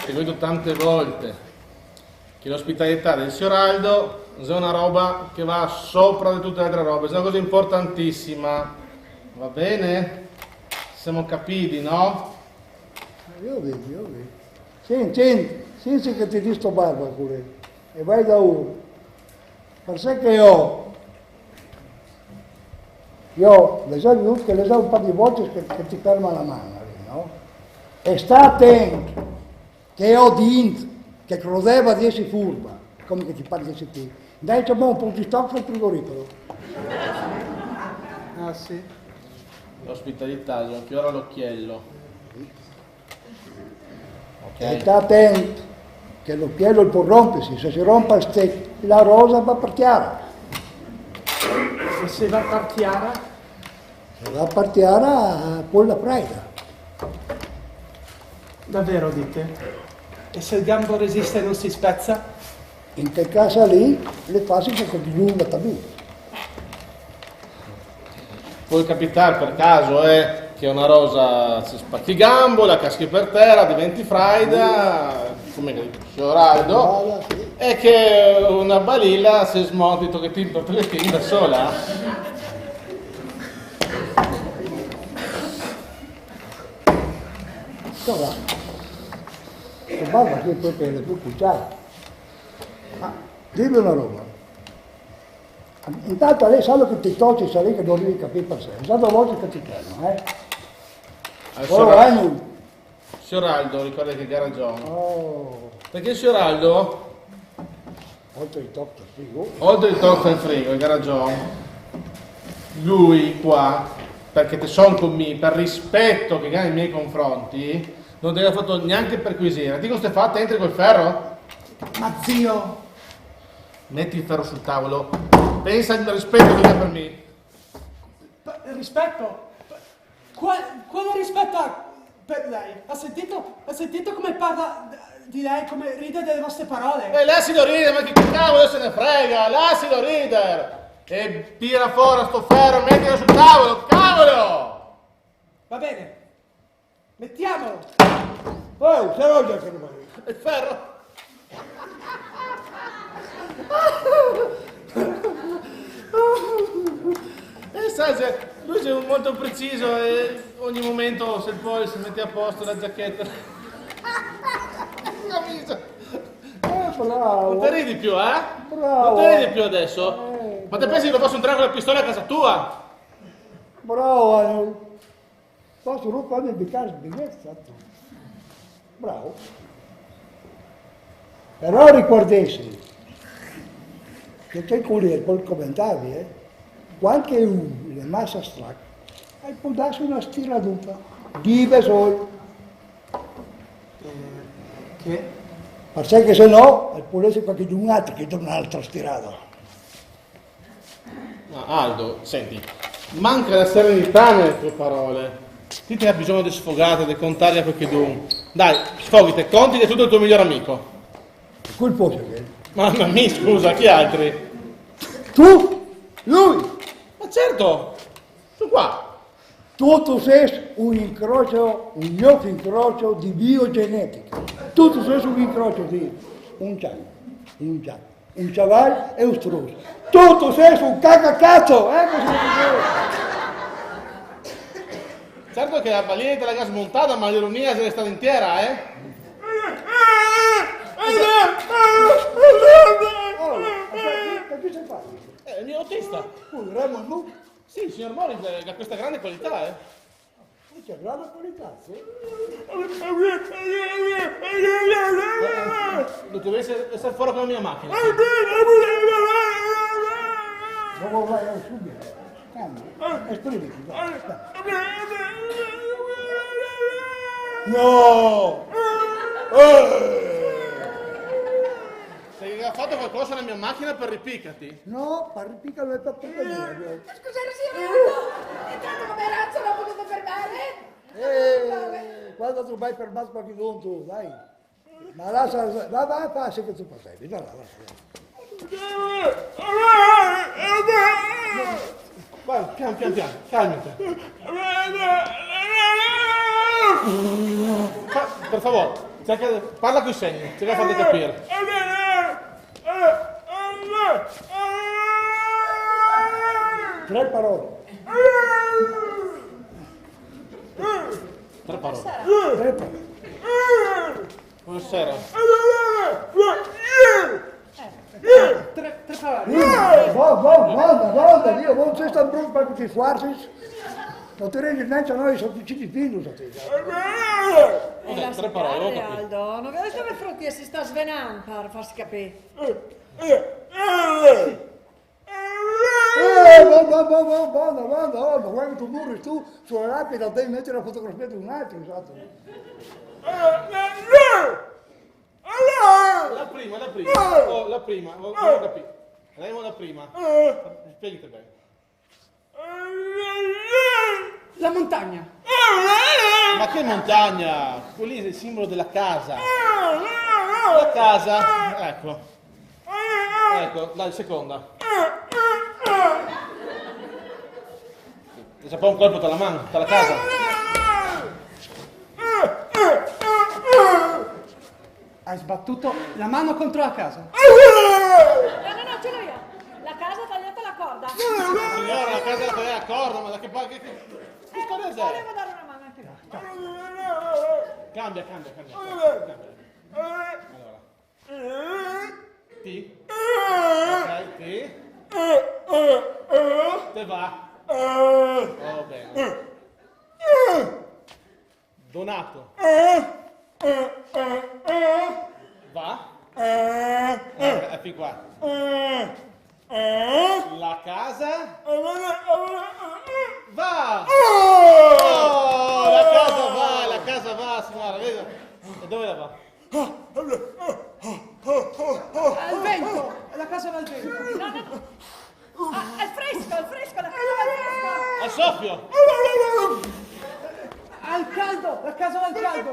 Ti vedo tante volte che l'ospitalità del signor Aldo è una roba che va sopra di tutte le altre robe, è una cosa importantissima. Va bene? Siamo capiti, no? Io vedo. Senti che ti disto barba pure. E vai da uno. Per sé che io le so venuto che le so un po' di volte che ti ferma la mano, no? E sta attento, che ho dentro, che credeva di essere furba, come che ti parli di te. Dai, c'è un po' di stocco nel frigorifero. Ah sì? L'ospitalità, gli fiore all'occhiello. E Ok? sta attento, che l'occhiello può rompersi, se si rompe la rosa va per chiara. E se va per Chiara? Se va per chiara, poi la preda. Davvero dite? E se il gambo resiste e non si spezza? In quel caso lì le fasi che continuano a tabù. Può capitare per caso che una rosa si spacchi il gambo, la caschi per terra, diventi fraida, come il signor Aldo, e che una balilla si smonti un pochettino da sola. Insomma, la barba che poi che le può cucciare. Ma dimmi una roba. Intanto lei sa che ti tocci, sa lei che non devi capire per sé. È stata volte che ti chiamo, Signor Aldo, ricorda che ha ragione. Oh, Perché il signor Aldo, oltre i tocchi, figo. oltre il tocco al frigo, ha ragione, lui qua, perché te son con me, per rispetto che ha nei miei confronti, non te l'ha fatto neanche perquisire. Dico ste fatte, entri col ferro? Ma zio! Metti il ferro sul tavolo, pensa al rispetto che ha per me. Rispetto? Quale rispetto ha per lei? Ha sentito come parla di lei, come ride delle vostre parole? Lascialo ridere, ma che cavolo se ne frega, lascialo ridere! E tira fuori sto ferro, mettilo sul tavolo, cavolo! Va bene, mettiamolo! Oh, se no già che non vai. Il ferro? Sai, lui è molto preciso e ogni momento se puoi si mette a posto la giacchetta. Camicia. Bravo. Non te ridi più, eh? Bravo. Non te ridi più adesso? Ma te pensi che lo posso entrare con la pistola a casa tua? Bravo, posso rompere il bicchiere di biglietto. Bravo. Però ricordessi che c'è quelli poi commentavi, qualche uno le massa stracca e può darsi una stiraduta. Dive solo. Che? Perché se no, può essere qualche di un altro che dà un'altra stirata. Ma Aldo, senti, manca la serenità nelle tue parole. Ti hai bisogno di sfogate, di contare a qualcuno. Dai, sfoghite, conti di tutto il tuo miglior amico. Quel posto che Mamma mia, scusa, chi altri? tu, lui, Ma certo, sono qua. tu sei un incrocio, un mio incrocio di biogenetica. Tu sei un incrocio di un cian, un cavallo e un struzzo. Tu sei un cacacazzo, così si dice. Certo che la balena te l'ha già smontata, ma l'ironia se ne stata intera, eh? Oh, che sei fatto? È il mio autista. Remo nu, Sì, il signor Morris ha questa grande qualità, eh? c'è grande qualità, sì. Doveva essere fuori con la mia macchina. Dopo vai subito. Cambia. Esprimiti. Dai. No! Sei ha fatto qualcosa alla mia macchina per ripiccarti? No, parripicalo e per Ma scusate, signor, intanto come razza l'ho potuto fermare? Quando tu vai per Masco che non tu, vai. Ma lascia, va, passa che tu passi, va, Vai, piano, calmati. Per favore, parla con i segni, cerca di farti capire. 3 parole. 3 parole. 3 parole. Buonasera. Tre parole. Guarda, Dio, non sei stato brutto per tutti i farsi. Non ti rendi neanche a noi, sono vicini fino, so te. Vabbè, 3 parole, ho capito. Aldo, non vedi come Frutti si sta svenando per farsi capire. Guarda, guarda tu muori tu sulla lapide, devi mettere la fotografia di un altro, esatto. La prima, non ho capito. Andiamo la prima. Spiegate bene. La montagna. Ma che montagna? Quello lì è il simbolo della casa. La casa, ecco. Ecco, dai, seconda. C'è un po' un colpo tra la mano, tra la casa. Hai sbattuto la mano contro la casa. No, ce l'ho io. La casa ha tagliato la corda. Signora, la casa è la corda, ma da che parte? Che storia Volevo è? dare una mano anche no. Cambia. Allora. T. Ok, T. Te va. Oh, bene. Donato. Va. Fin qua. La casa. Va. Oh, la casa va, signora, vedi? E dove la va? Al vento. La casa va al vento. Al fresco, la casa va al fresco. Al soffio. Al caldo. La casa va al caldo.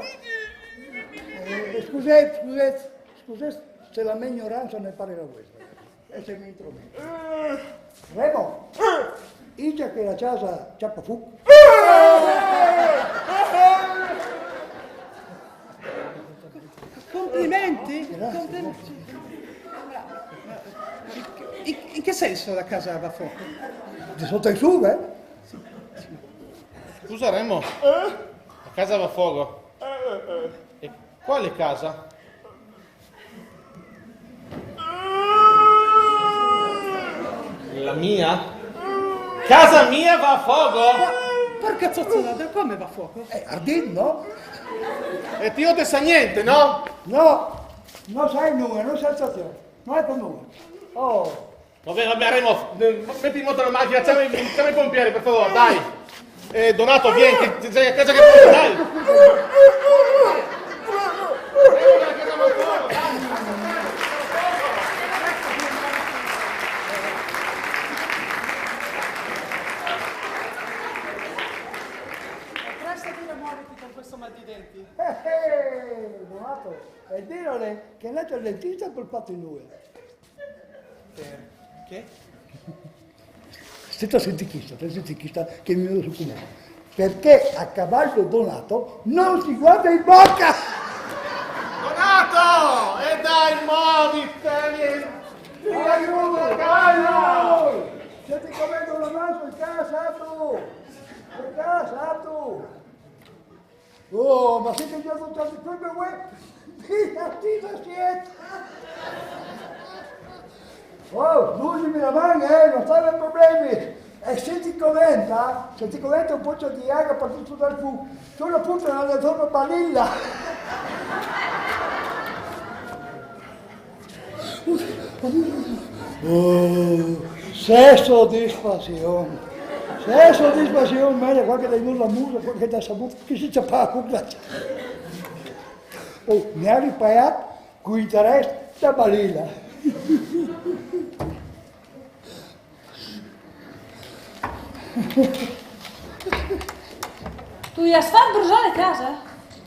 Scusate, se la mia ignoranza ne parla questa. E se mi intrometto. Remo, dice che la casa ciappa fu. Complimenti. In che senso la casa va a fuoco? Di sotto in su, eh? Scusa Remo, la casa va a fuoco. E quale casa? La mia? Casa mia va a fuoco? Porca zozzolata, come va a fuoco? Ardin, no? E ti non te sa niente, no? No, non sai nulla, non sai stazione. Non è per nulla. Oh. Vabbè, Remo, metti in moto la macchina, chiama i pompieri, per favore, dai. Donato, vieni, che sei a casa che puoi, dai. Prestati la muoviti con questo mal di denti. Donato, e dire che è andato al dentista per fatto in due. Che? Stai sentichista che mi vedo su comune. Perché a cavallo Donato non si guarda in bocca! Donato! E dai, muoviti! Aiuto, cavallo! Senti come una mano in casa tu! In casa tu! Oh, ma siete già tutti come voi? Attisa siete! Oh, scusami la mano, non stanno problemi! E se ti commenta un po' di acqua per tutto dal fu, solo appunto nella zona balilla! Oh, se soddisfazione, meglio qualche da nulla muso, qualche da saputo, che si c'è pa' Oh, ne ha riparato con interesse da balilla. Tu gli hai fatto bruciare casa?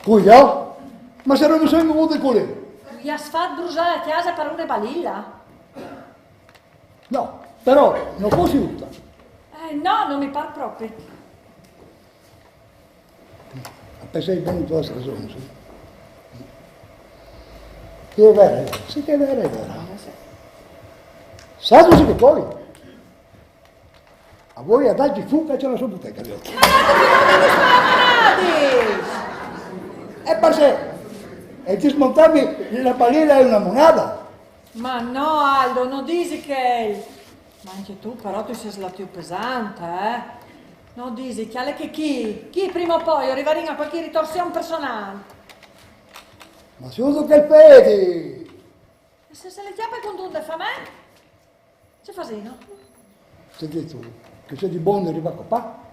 Cuidado, ma se non mi sono venuto con lei. Gli hai fatto bruciare casa per una balilla? No, però non fosse tutta. No, non mi pare proprio. Pensai bene tu questa ragione, sì. Che è vero, sì che è vero, è vero. Sai sì che poi? A voi a darci fuga c'è la sua bottega, vi ho detto. E per sé, e dismontarmi la balilla è una monada. Ma no, Aldo, non dici che... Ma anche tu, però, tu sei la più pesante, eh? Non dici che chi prima o poi arriverà a qualche ritorsione personale. Ma si usa che pedi. E se le chiappe con tu fa me? C'è fasino? Senti tu, che sei di buono arriva a copà?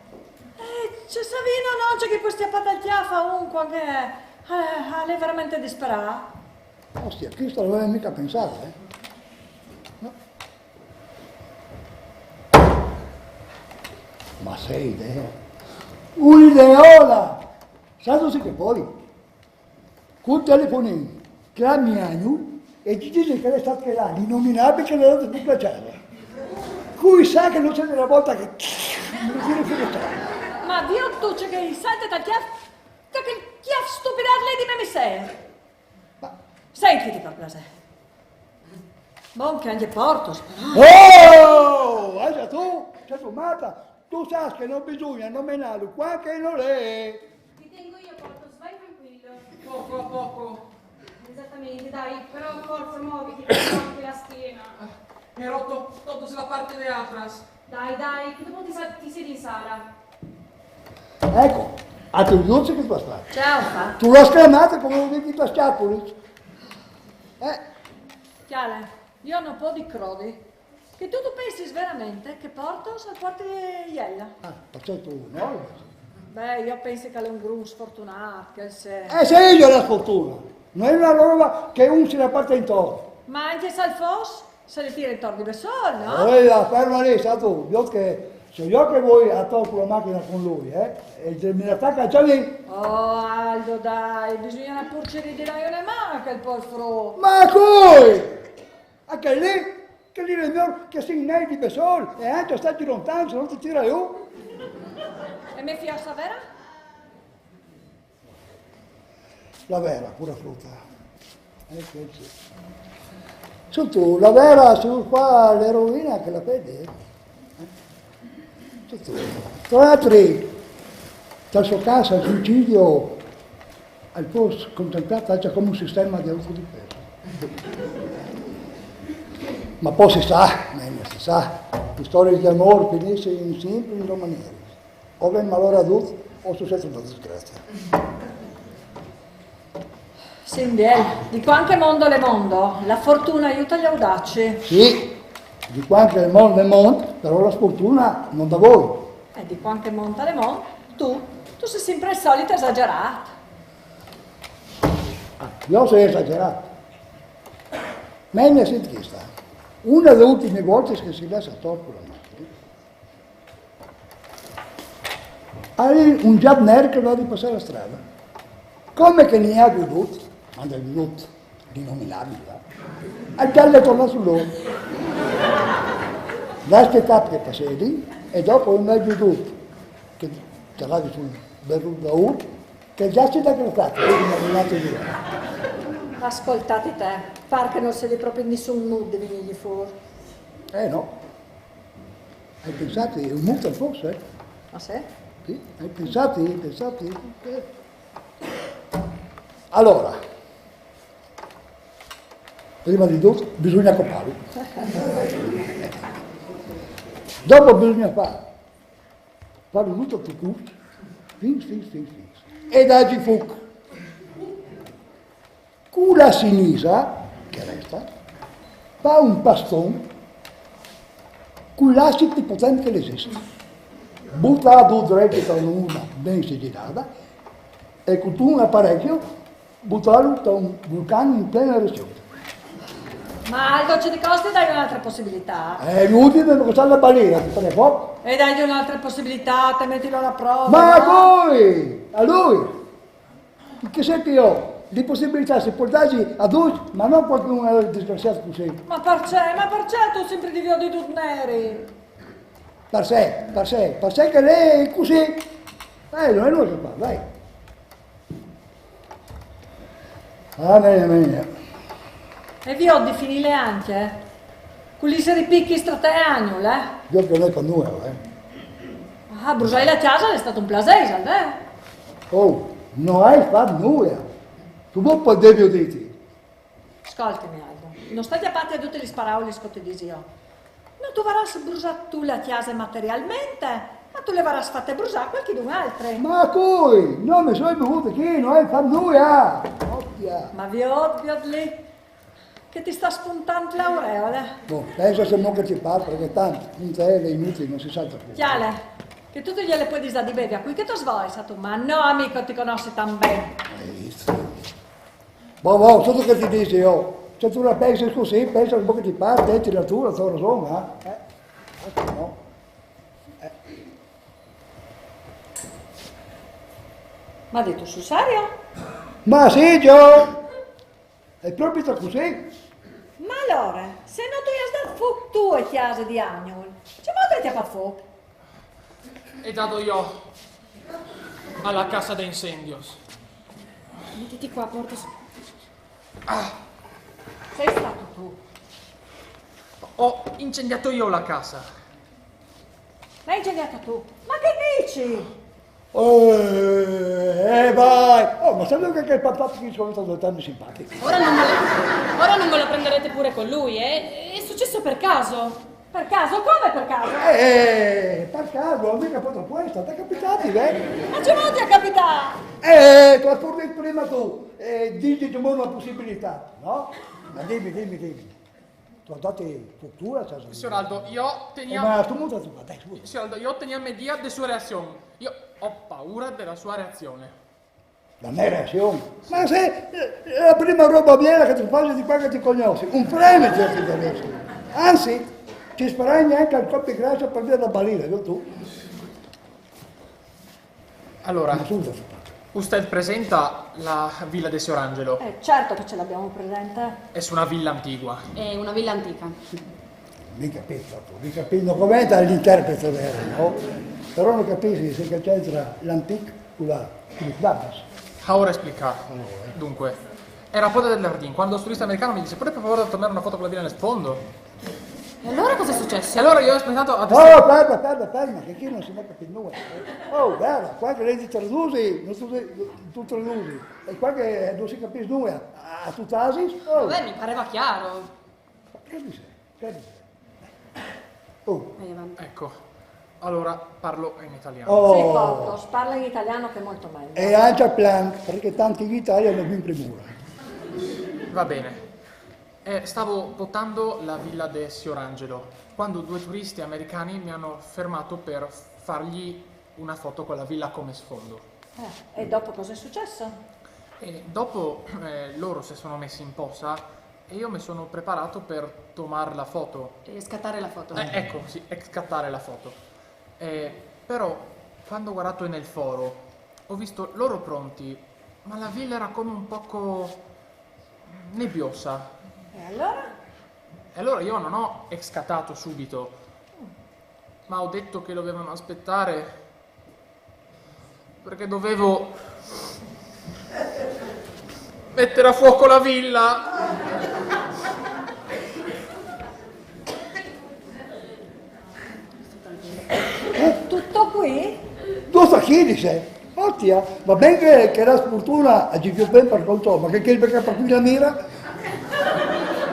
C'è Savino, no? C'è che poi stia a chiaffa ovunque, che... lei è veramente disperata. Ostia, questo non l'avevo mica pensato, No. Ma sei idea? Un'ideola! Sai sì che poi? Col telefonino, chiami a noi e ti dice che lei sta che là, l'innominabile che le ha dato più piacere. Cui sa che non c'è una volta che... non si rifiuta. Ma Dio tu, c'è che sente da chiaffa... Che chiaffa stupidato lei di me mi sei? Sentiti per piacere. Buon che anche porto, Oh! Hai tu? Sei fumata? Tu sai che non bisogna nominarlo qua che non è. Ti tengo io, Porto, vai tranquillo. Poco a poco. Esattamente, dai, però forza muoviti, perché anche la schiena. Mi ha rotto tutto sulla parte di atrás. Dai, che dopo ti siedi in sala. Ecco, a tu non c'è che tu stai. Ciao, fa. Tu l'hai scremata come lo vedi a Schiapoli. Chiale, io non po' di crodi. Che tu pensi veramente che porto se porti iella? Perciò tu, no? Beh, io penso che è un gru sfortunato, che se... Se io la sfortuna. Non è una roba che uno si la parte intorno. Ma anche se il fos se le tira intorno di Bessol, no? Allora, ferma lì, sa tu. Io che, se io che vuoi a tocco la macchina con lui, e me la attacca già lì. Oh, Aldo, dai, bisogna purci ridere una manca il polfro. Ma coi! Anche lì, che lì è mio che sei in di Besol, e anche stati lontano, se non ti tira giù. E me fiassa vera? La vera, pura frutta. Su tu, la vera, su qua l'eroina che la vedi? Su tu. Tra l'altro, dal suo caso al suicidio, al posto contemplato già come un sistema di autodifesa. Ma poi si sa, le storie di amore finiscono sempre in due maniere. O ben malore adulto o successo una disgrazia. Sindiel, di qualche mondo le mondo, la fortuna aiuta gli audaci. Sì, di qualche mondo, però la sfortuna non da voi. E di qualche mondo le mondo, tu sei sempre il solito esagerato. Io sono esagerato. Ma ne senti che sta. Una delle ultime volte che si lascia troppo la macchina, hai un giardiniere che va di passare la strada. Come che ne ha veduto, ma del veduto, l'innominabile, ha già le tornato sull'uomo. L'ha aspettato che passi e dopo non hai veduto che te l'avi sul berruto da uno, che già si è decretato, quindi non è arrivato via. Ascoltate te, par che non siete proprio in nessun mood di venirgli fuori. No. Hai pensato, è un muto forse? Ma sì? Sì, hai pensato? Allora, prima di tutto bisogna copparlo. Dopo bisogna fare tutto più corto, fins. E dargli fuoco. Con la sinistra, che resta, fa un pastone con l'acido più potente che esiste. Butta a due dritto con una ben sigillata e con un apparecchio buttarlo da un vulcano in piena eruzione. Ma Aldo, ci costi dai un'altra possibilità. È inutile non costare la balena, ti pare. E dai un'altra possibilità, te mettilo alla prova. Ma no? a lui, che senti io, di possibilità si può darci a lui, ma non qualcuno disgraziato così. Ma perché tu sempre di via di tutti neri? Per sé che lei è così. Non è noi che fa, dai. Bene. E vi ho di finire anche? Con gli ripicchi strateagnol, Io che non è con noi, Ah, Brusai la casa è stato un piacere, Oh, non hai fatto nulla. Tu non potevi dirti. Ascoltami Aldo, non stai a parte a tutte le sparole che ti dici io. Non tu varràs brusare tu la casa materialmente, ma tu le varràs fatte brusare qualcun altro. Ma cui? Non mi sono bevuto qui, non hai fatto nulla. Occhia. Ma vi ho lì che ti sta spuntando l'aureole. Boh, penso se non che ti parlo, perché tanto, non è inutile, non si sa più. Chiale, che tu gliele puoi dire di bevi a qui che tu svoi, tu, ma no amico ti conosci tan bene. Boh, tutto che ti dici io. Se tu la pensi così, pensa un po' che ti parte, ti la tua ragione, no. Ma hai detto sul serio? Ma sì, Gio! È proprio così. Ma allora, se non tu hai dato fuoco tu e chiesa di agnol, c'è modo che ti fa fuoco? He dato io alla casa de incendios. Mettiti qua, porto. Sei stato tu. Ho incendiato io la casa. L'hai ingegnata tu. Ma che dici? Vai! Oh, ma sai che il papà qui sono stato tanto simpatico. Ora non me lo prenderete pure con lui, eh? È successo per caso. Per caso? Come per caso? Per caso, non mica fatto questo, ti è capitato, eh? Ma c'è modo a capitare? Tu hai pure detto prima tu, dici una possibilità, no? Ma dimmi. Tu hai dato cultura, cioè... Signor Aldo, io tenia... Ma tu muta tu, dai, scusa. Signor Aldo, io tenia media de sua reazione. Io ho paura della sua reazione. La mia reazione? Ma se è la prima roba biela che ti fai di qua che ti conosci, un premio ti interessa. Anzi, ci sparai neanche al coppia grasso per via da balire, io tu. Allora, Ma scusa, usted presenta la villa de Signor Angelo. Certo che ce l'abbiamo presente. Es una villa antigua. È una villa antica. mica capito come l'interprete vero, no? Però non capisci se che c'entra l'antico con il babas. Ahora explicar. Dunque, era a Poda del Jardín. Quando il turista americano mi disse, per favore tornare una foto con la villa nel sfondo? E allora cosa è successo? E allora io ho aspettato a... Oh, ferma, che qui non si può capire nulla. Oh, guarda, qua che lei ti traduci, non tu traduci. E qua che non si capisce nulla. A tu tasi? Oh. Vabbè, mi pareva chiaro. Che mi sei? Oh. Vai avanti. Ecco, allora parlo in italiano. Oh. Sì, Portos, parla in italiano che è molto meglio. E anche a plan, perché tanti in Italia non mi premura. Va bene. Stavo votando la villa de Signor Angelo quando due turisti americani mi hanno fermato per fargli una foto con la villa come sfondo. E dopo cosa è successo? E dopo loro si sono messi in posa e io mi sono preparato per tomare la foto. E scattare la foto. Ecco, sì, scattare la foto. Però quando ho guardato nel foro ho visto loro pronti, ma la villa era come un poco nebbiosa. E allora? E allora io non ho scattato subito, ma ho detto che dovevano aspettare perché dovevo mettere a fuoco la villa. Tutto qui? Tu sta chi dice? Ottia, va bene che la sfortuna agì più ben per conto, ma che perché per qui la mira?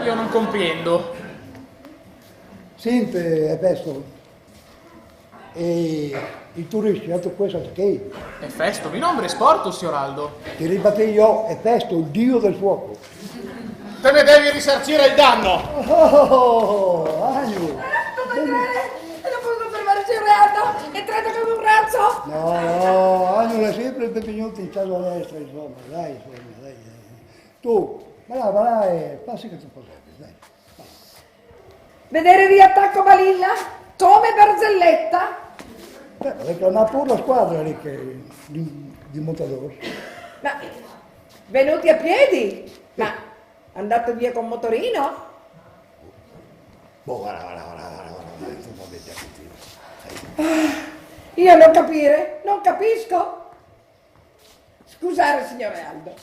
Io non comprendo. Senti, è questo. E i turisti, altro questo che È festo, mi nombre sporto, signor Aldo. ti ribatti io, è questo, il dio del fuoco. Te ne devi risarcire il danno! Oh, Agno! E non posso fermare il Aldo e tratta come un razzo! No, Agno è sempre il benvenuto in casa destra, insomma, dai. Tu, va là e passi che ti posetti, dai. Vedere riattacco Balilla come barzelletta. Reclama pure la squadra lì che, di Montador. Ma venuti a piedi? Ma andate via con motorino? Boh, guarda, tu va bene. Io non capire, non capisco. Scusate, signore Aldo.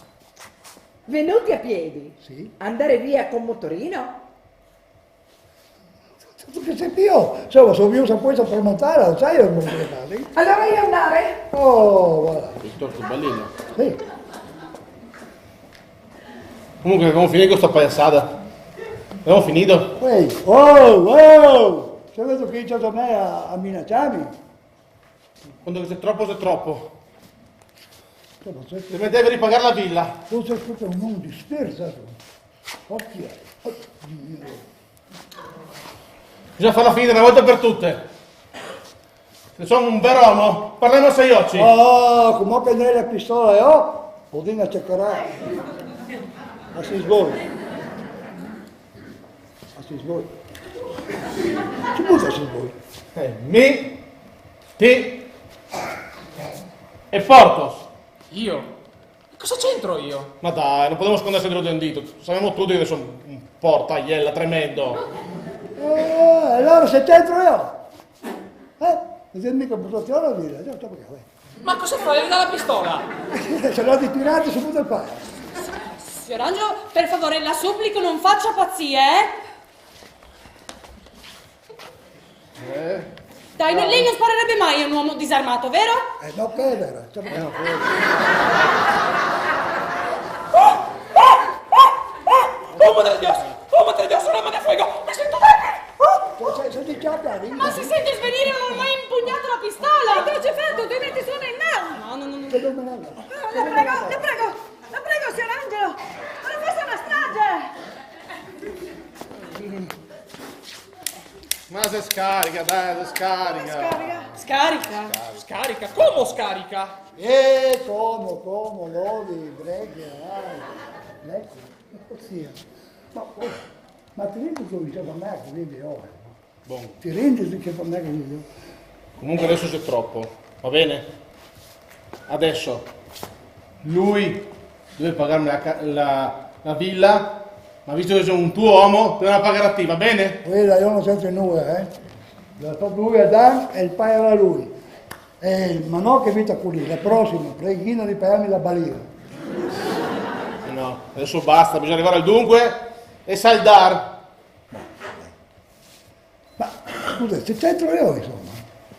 Venuti a piedi? Sì. Andare via con motorino? Tu che sei io? Insomma, sono io questo per montare, lo sai io non mi fare? Allora io andare? Oh, guarda. Il torto Balilla. Sì. Comunque abbiamo finito questa paiassata. Abbiamo finito? Ehi, oh! Se vedo che c'è da me a minacciarmi. Quando c'è troppo. Insomma, se Devi ripagare la villa. tu sei tutto un uomo di sferza, tu. Occhio. Oddio. Bisogna farla finita una volta per tutte. Se sono un vero uomo, parliamo a sei occhi. Oh, come prendere la pistola e oh, podina cercherà. Ma si svolta. Che butta si svolta? Mi, ti e Portos. Io? Cosa c'entro io? Ma dai, non possiamo nascondersi dietro di un dito. Sappiamo tutti che sono un portagliella tremendo. Allora se c'entro io? Non sei mica buttato la villa, già sto perché. Ma cosa fai? Devi dare la pistola! Se l'ho di tirati su butta il paio. Signor Angelo, per favore, la supplico, non faccia pazzie, Dai, lei non sparerebbe mai a un uomo disarmato, vero? No, che è vero. Cioè, no, ¡Oh, madre de Dios! ¡Oh, madre de Dios! ¡Un arma de fuego! ¡Me siento débil! sei di ciappa, Ma si sente svenire, non ho mai impugnato la pistola! Che cosa hai fatto? Tu metti suono in mano! No. che non me ne va. La prego, signor Angelo! Non fosse una strage! Ma se scarica, dai, se scarica. Scarica! Scarica? ¿Cómo scarica? Come, lodi, gregge, ecco, sia. Ma ti rendi che diceva a me che vivi ora? Buon. Ti rendi che per me che vivi ora? Comunque adesso c'è troppo, va bene? Adesso lui deve pagarmi la villa, ma visto che sono un tuo uomo, te la pagherà a te, va bene? Guarda, io non sento nulla, La fa lui a Dan e il paio a lui. Ma no che vita qui, la prossima, preghino di pagarmi la balira. No, adesso basta, bisogna arrivare al dunque e saldar. Ma scusa, se c'entro io insomma,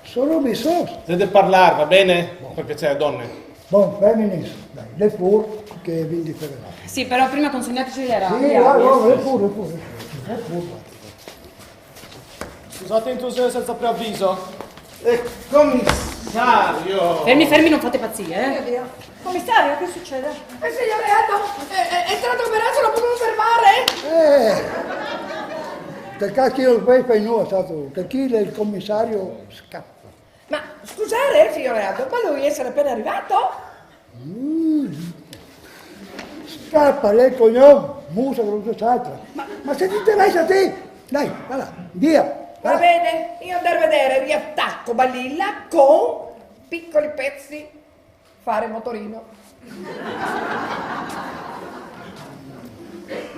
sono messo. Deve parlare, va bene? Per piacere, donne. Buon, femminis, dai, le pur che vi differirà. Sì, però prima consegnateci le Sì, le pur. Scusate intrusione senza preavviso. Commissario! Fermi, non fate pazzie, Mio Dio. Commissario, che succede? Signore Aldo, è entrato a Merazzo, lo potevo fermare? Del cacchio poi fai nulla, stato, che chi il commissario scappa. Ma scusate, signore Aldo, ma lui essere appena arrivato? Scappa, lei cognome, musa con quest'altra. Ma se ti interessa a te, dai, va là, via. Va bene, io andare a vedere, riattacco Balilla con piccoli pezzi, fare motorino.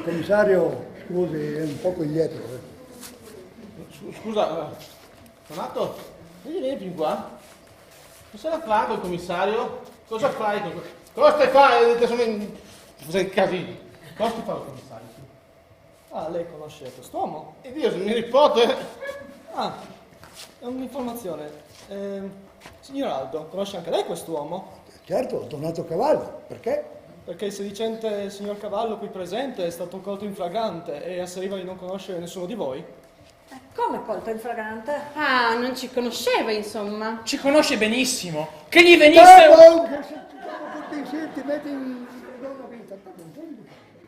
Commissario, scusi, è un poco indietro. Scusa, Donato, vieni più qua. Cosa la fa col commissario? Cosa fai? Cosa stai fai? Sei casino. Cosa stai fa il commissario? Ah, lei conosce quest'uomo? E Dio, sono mio nipote. Ah, è un'informazione. Signor Aldo, conosce anche lei quest'uomo? Certo, ho tornato a cavallo, perché? Perché il sedicente signor Cavallo qui presente è stato colto in flagrante e asseriva di non conoscere nessuno di voi. Come colto in flagrante? Ah, non ci conosceva, insomma. Ci conosce benissimo. Che gli venisse un... Senti, metti in...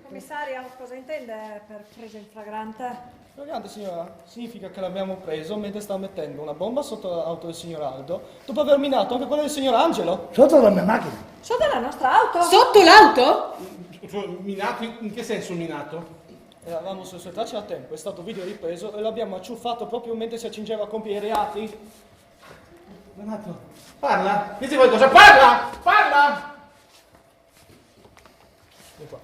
Commissario, cosa intende per preso in flagrante? Flagrante, signora, significa che l'abbiamo preso mentre stava mettendo una bomba sotto l'auto del signor Aldo, dopo aver minato anche quella del signor Angelo. Sotto la mia macchina. Sotto la nostra auto? Sotto l'auto? Minato? In che senso minato? Eravamo sul suo tracce a tempo, è stato video ripreso e l'abbiamo acciuffato proprio mentre si accingeva a compiere i reati. Donato, parla! Dici qualcosa, parla! Parla! Vieni qua.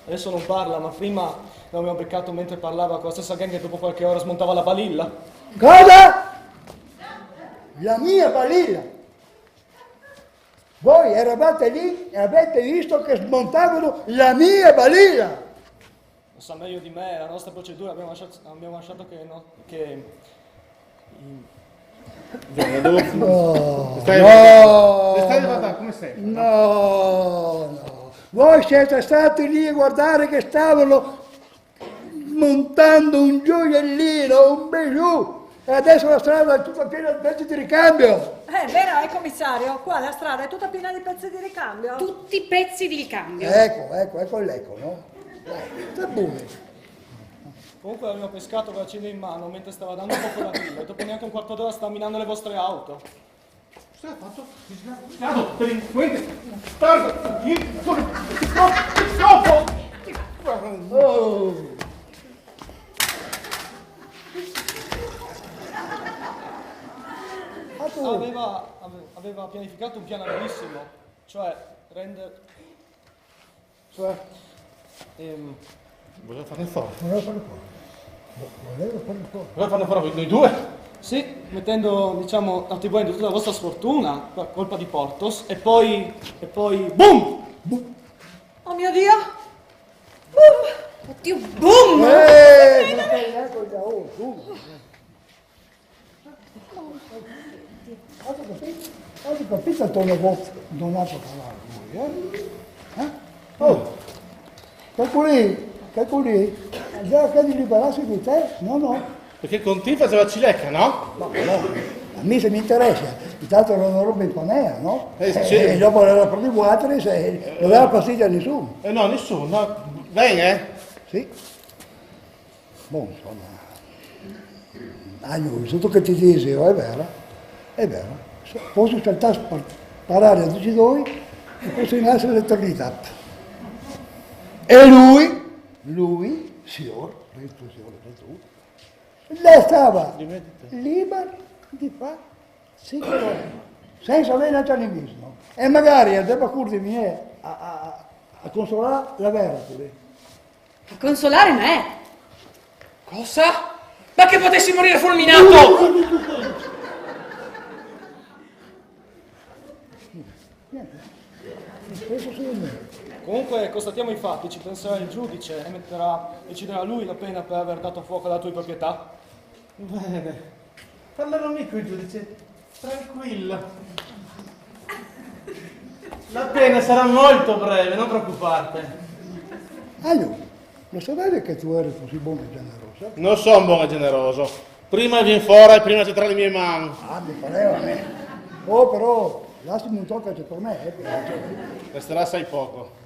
Adesso non parla, ma prima l'abbiamo beccato mentre parlava con la stessa gang e dopo qualche ora smontava la balilla. Cosa? La mia balilla. Voi eravate lì e avete visto che smontavano la mia balilla. Lo sa meglio di me, la nostra procedura abbiamo lasciato che No, Stai no, guardando, come sei? no. Voi siete stati lì a guardare che stavano montando un gioiellino, un bijou, e adesso la strada è tutta piena di pezzi di ricambio. Vero, commissario? Qua la strada è tutta piena di pezzi di ricambio. Tutti pezzi di ricambio. Ecco l'eco, no? Sta buono. comunque aveva pescato con la cena in mano mentre stava dando fuoco alla villa e dopo neanche un quarto d'ora sta minando le vostre auto. Cosa ha fatto? Disgraziato, delinquente, bastardo, scopo! Oh. Aveva pianificato un piano bellissimo, cioè rendere... Voleva farne fuori. Voleva farne fuori. Voleva farne fuori noi due? Sì, mettendo, diciamo, attribuendo tutta la vostra sfortuna per colpa di Portos e poi BOOM! Oh mio Dio! Oddio, boom! Ecco già, oh, tu. Avete capito il tono vostro? Non ha parlato voi, Oh, calcoli, già che di liberarsi di te? No. Perché con te faceva cilecca, no? No, a me se mi interessa, intanto era una roba in panea, no? Sì. E dopo era proprio Waters e non dava fastidio a nessuno. No, nessuno. Bene, Sì. Boh, insomma. Tutto che ti dicevo è vero. Posso saltare sparare a tutti noi e posso rinascere l'eternità. E lui, signor, lei stava libero di fare sicuro, senza avere animismo. E magari a Debba Curdi viene a consolare la vera pure. A consolare me? Cosa? Ma che potessi morire fulminato! Questo sì, Comunque constatiamo i fatti, ci penserà il giudice e deciderà lui la pena per aver dato fuoco alla tua proprietà. bene. Parlerò mica il giudice. Tranquillo. La pena sarà molto breve, non preoccuparti. lo sapevi che tu eri così buono e generoso? Non sono buono e generoso. Prima vieni fuori e prima c'è tra le mie mani. Mi pareva a me. Oh, però, lasciami un tocco per me, Resterà assai poco.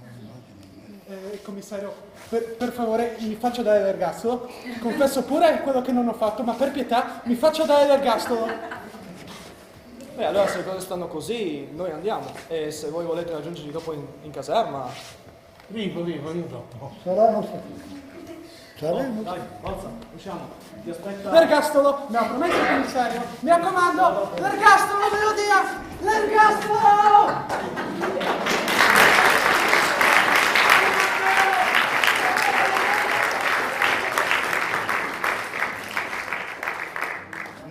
Commissario, per favore mi faccio dare l'ergastolo. Confesso pure quello che non ho fatto, ma per pietà mi faccio dare l'ergastolo. Beh, allora se le cose stanno così, noi andiamo. E se voi volete raggiungerci dopo in caserma... Vivo dopo. Sarà nostra figlia. Sarà nostra Dai, forza, usciamo. Ti aspetta... L'ergastolo, me lo prometto, commissario. Mi raccomando, l'ergastolo me lo dia! L'ergastolo!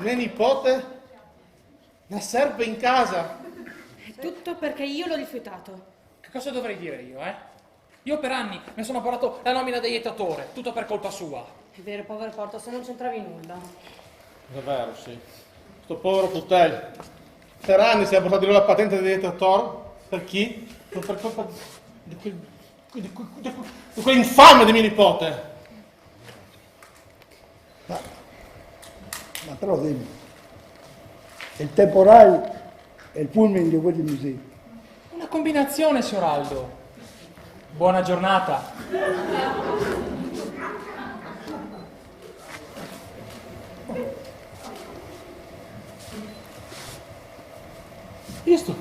Mia nipote? Una serpe in casa? È tutto perché io l'ho rifiutato. Che cosa dovrei dire io, eh? Io per anni mi sono portato la nomina dell'iettatore, tutto per colpa sua. È vero, povero Porto, se non c'entravi nulla. È vero, sì. Sto povero Putelli. Per anni si è portato la patente di iettatore. Per chi? Per colpa di quell'infame di mio nipote. Ma però dimmi, il temporale e il fulmine di quelli musei. Una combinazione, signor Aldo. Buona giornata. Visto?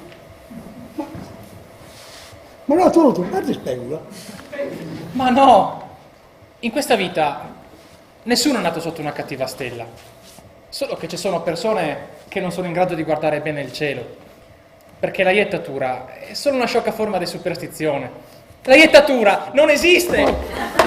Ma no, tu non tornate specula. Ma no! In questa vita nessuno è nato sotto una cattiva stella. Solo che ci sono persone che non sono in grado di guardare bene il cielo. Perché la iettatura è solo una sciocca forma di superstizione. La iettatura non esiste!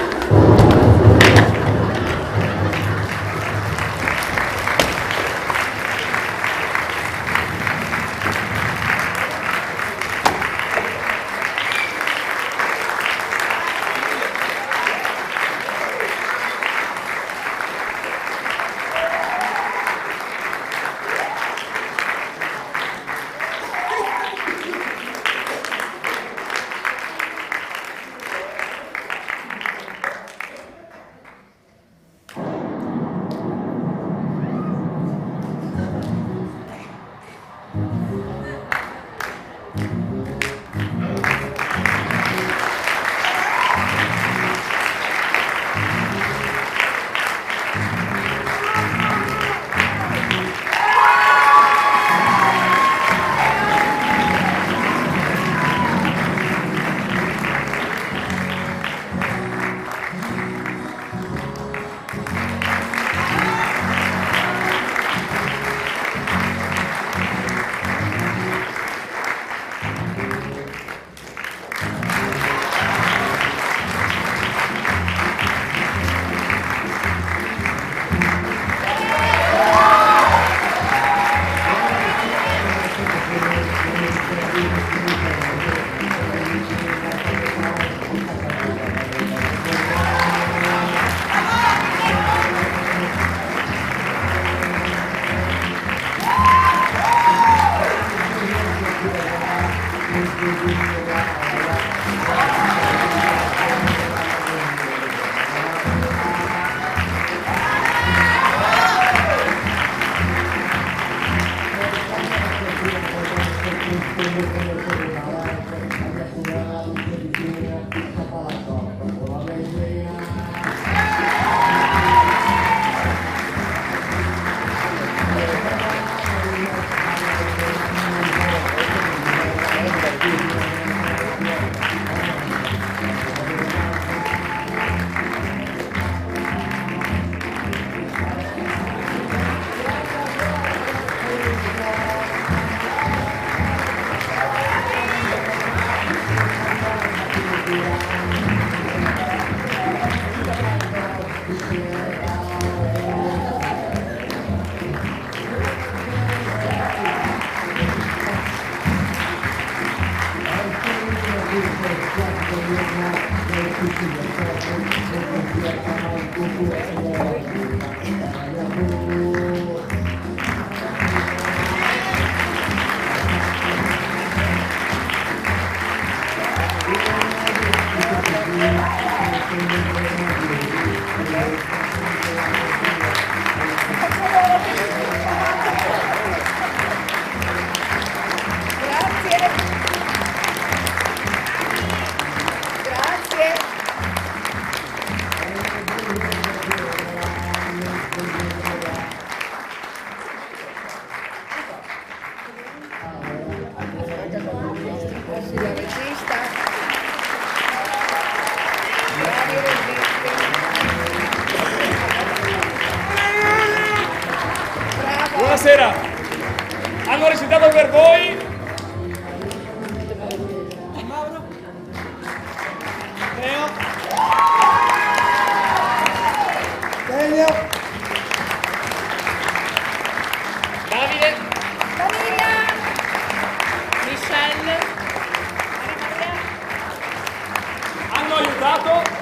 Buonasera, hanno recitato per voi Mauro? Leo? Elio, Davide, Michelle, hanno aiutato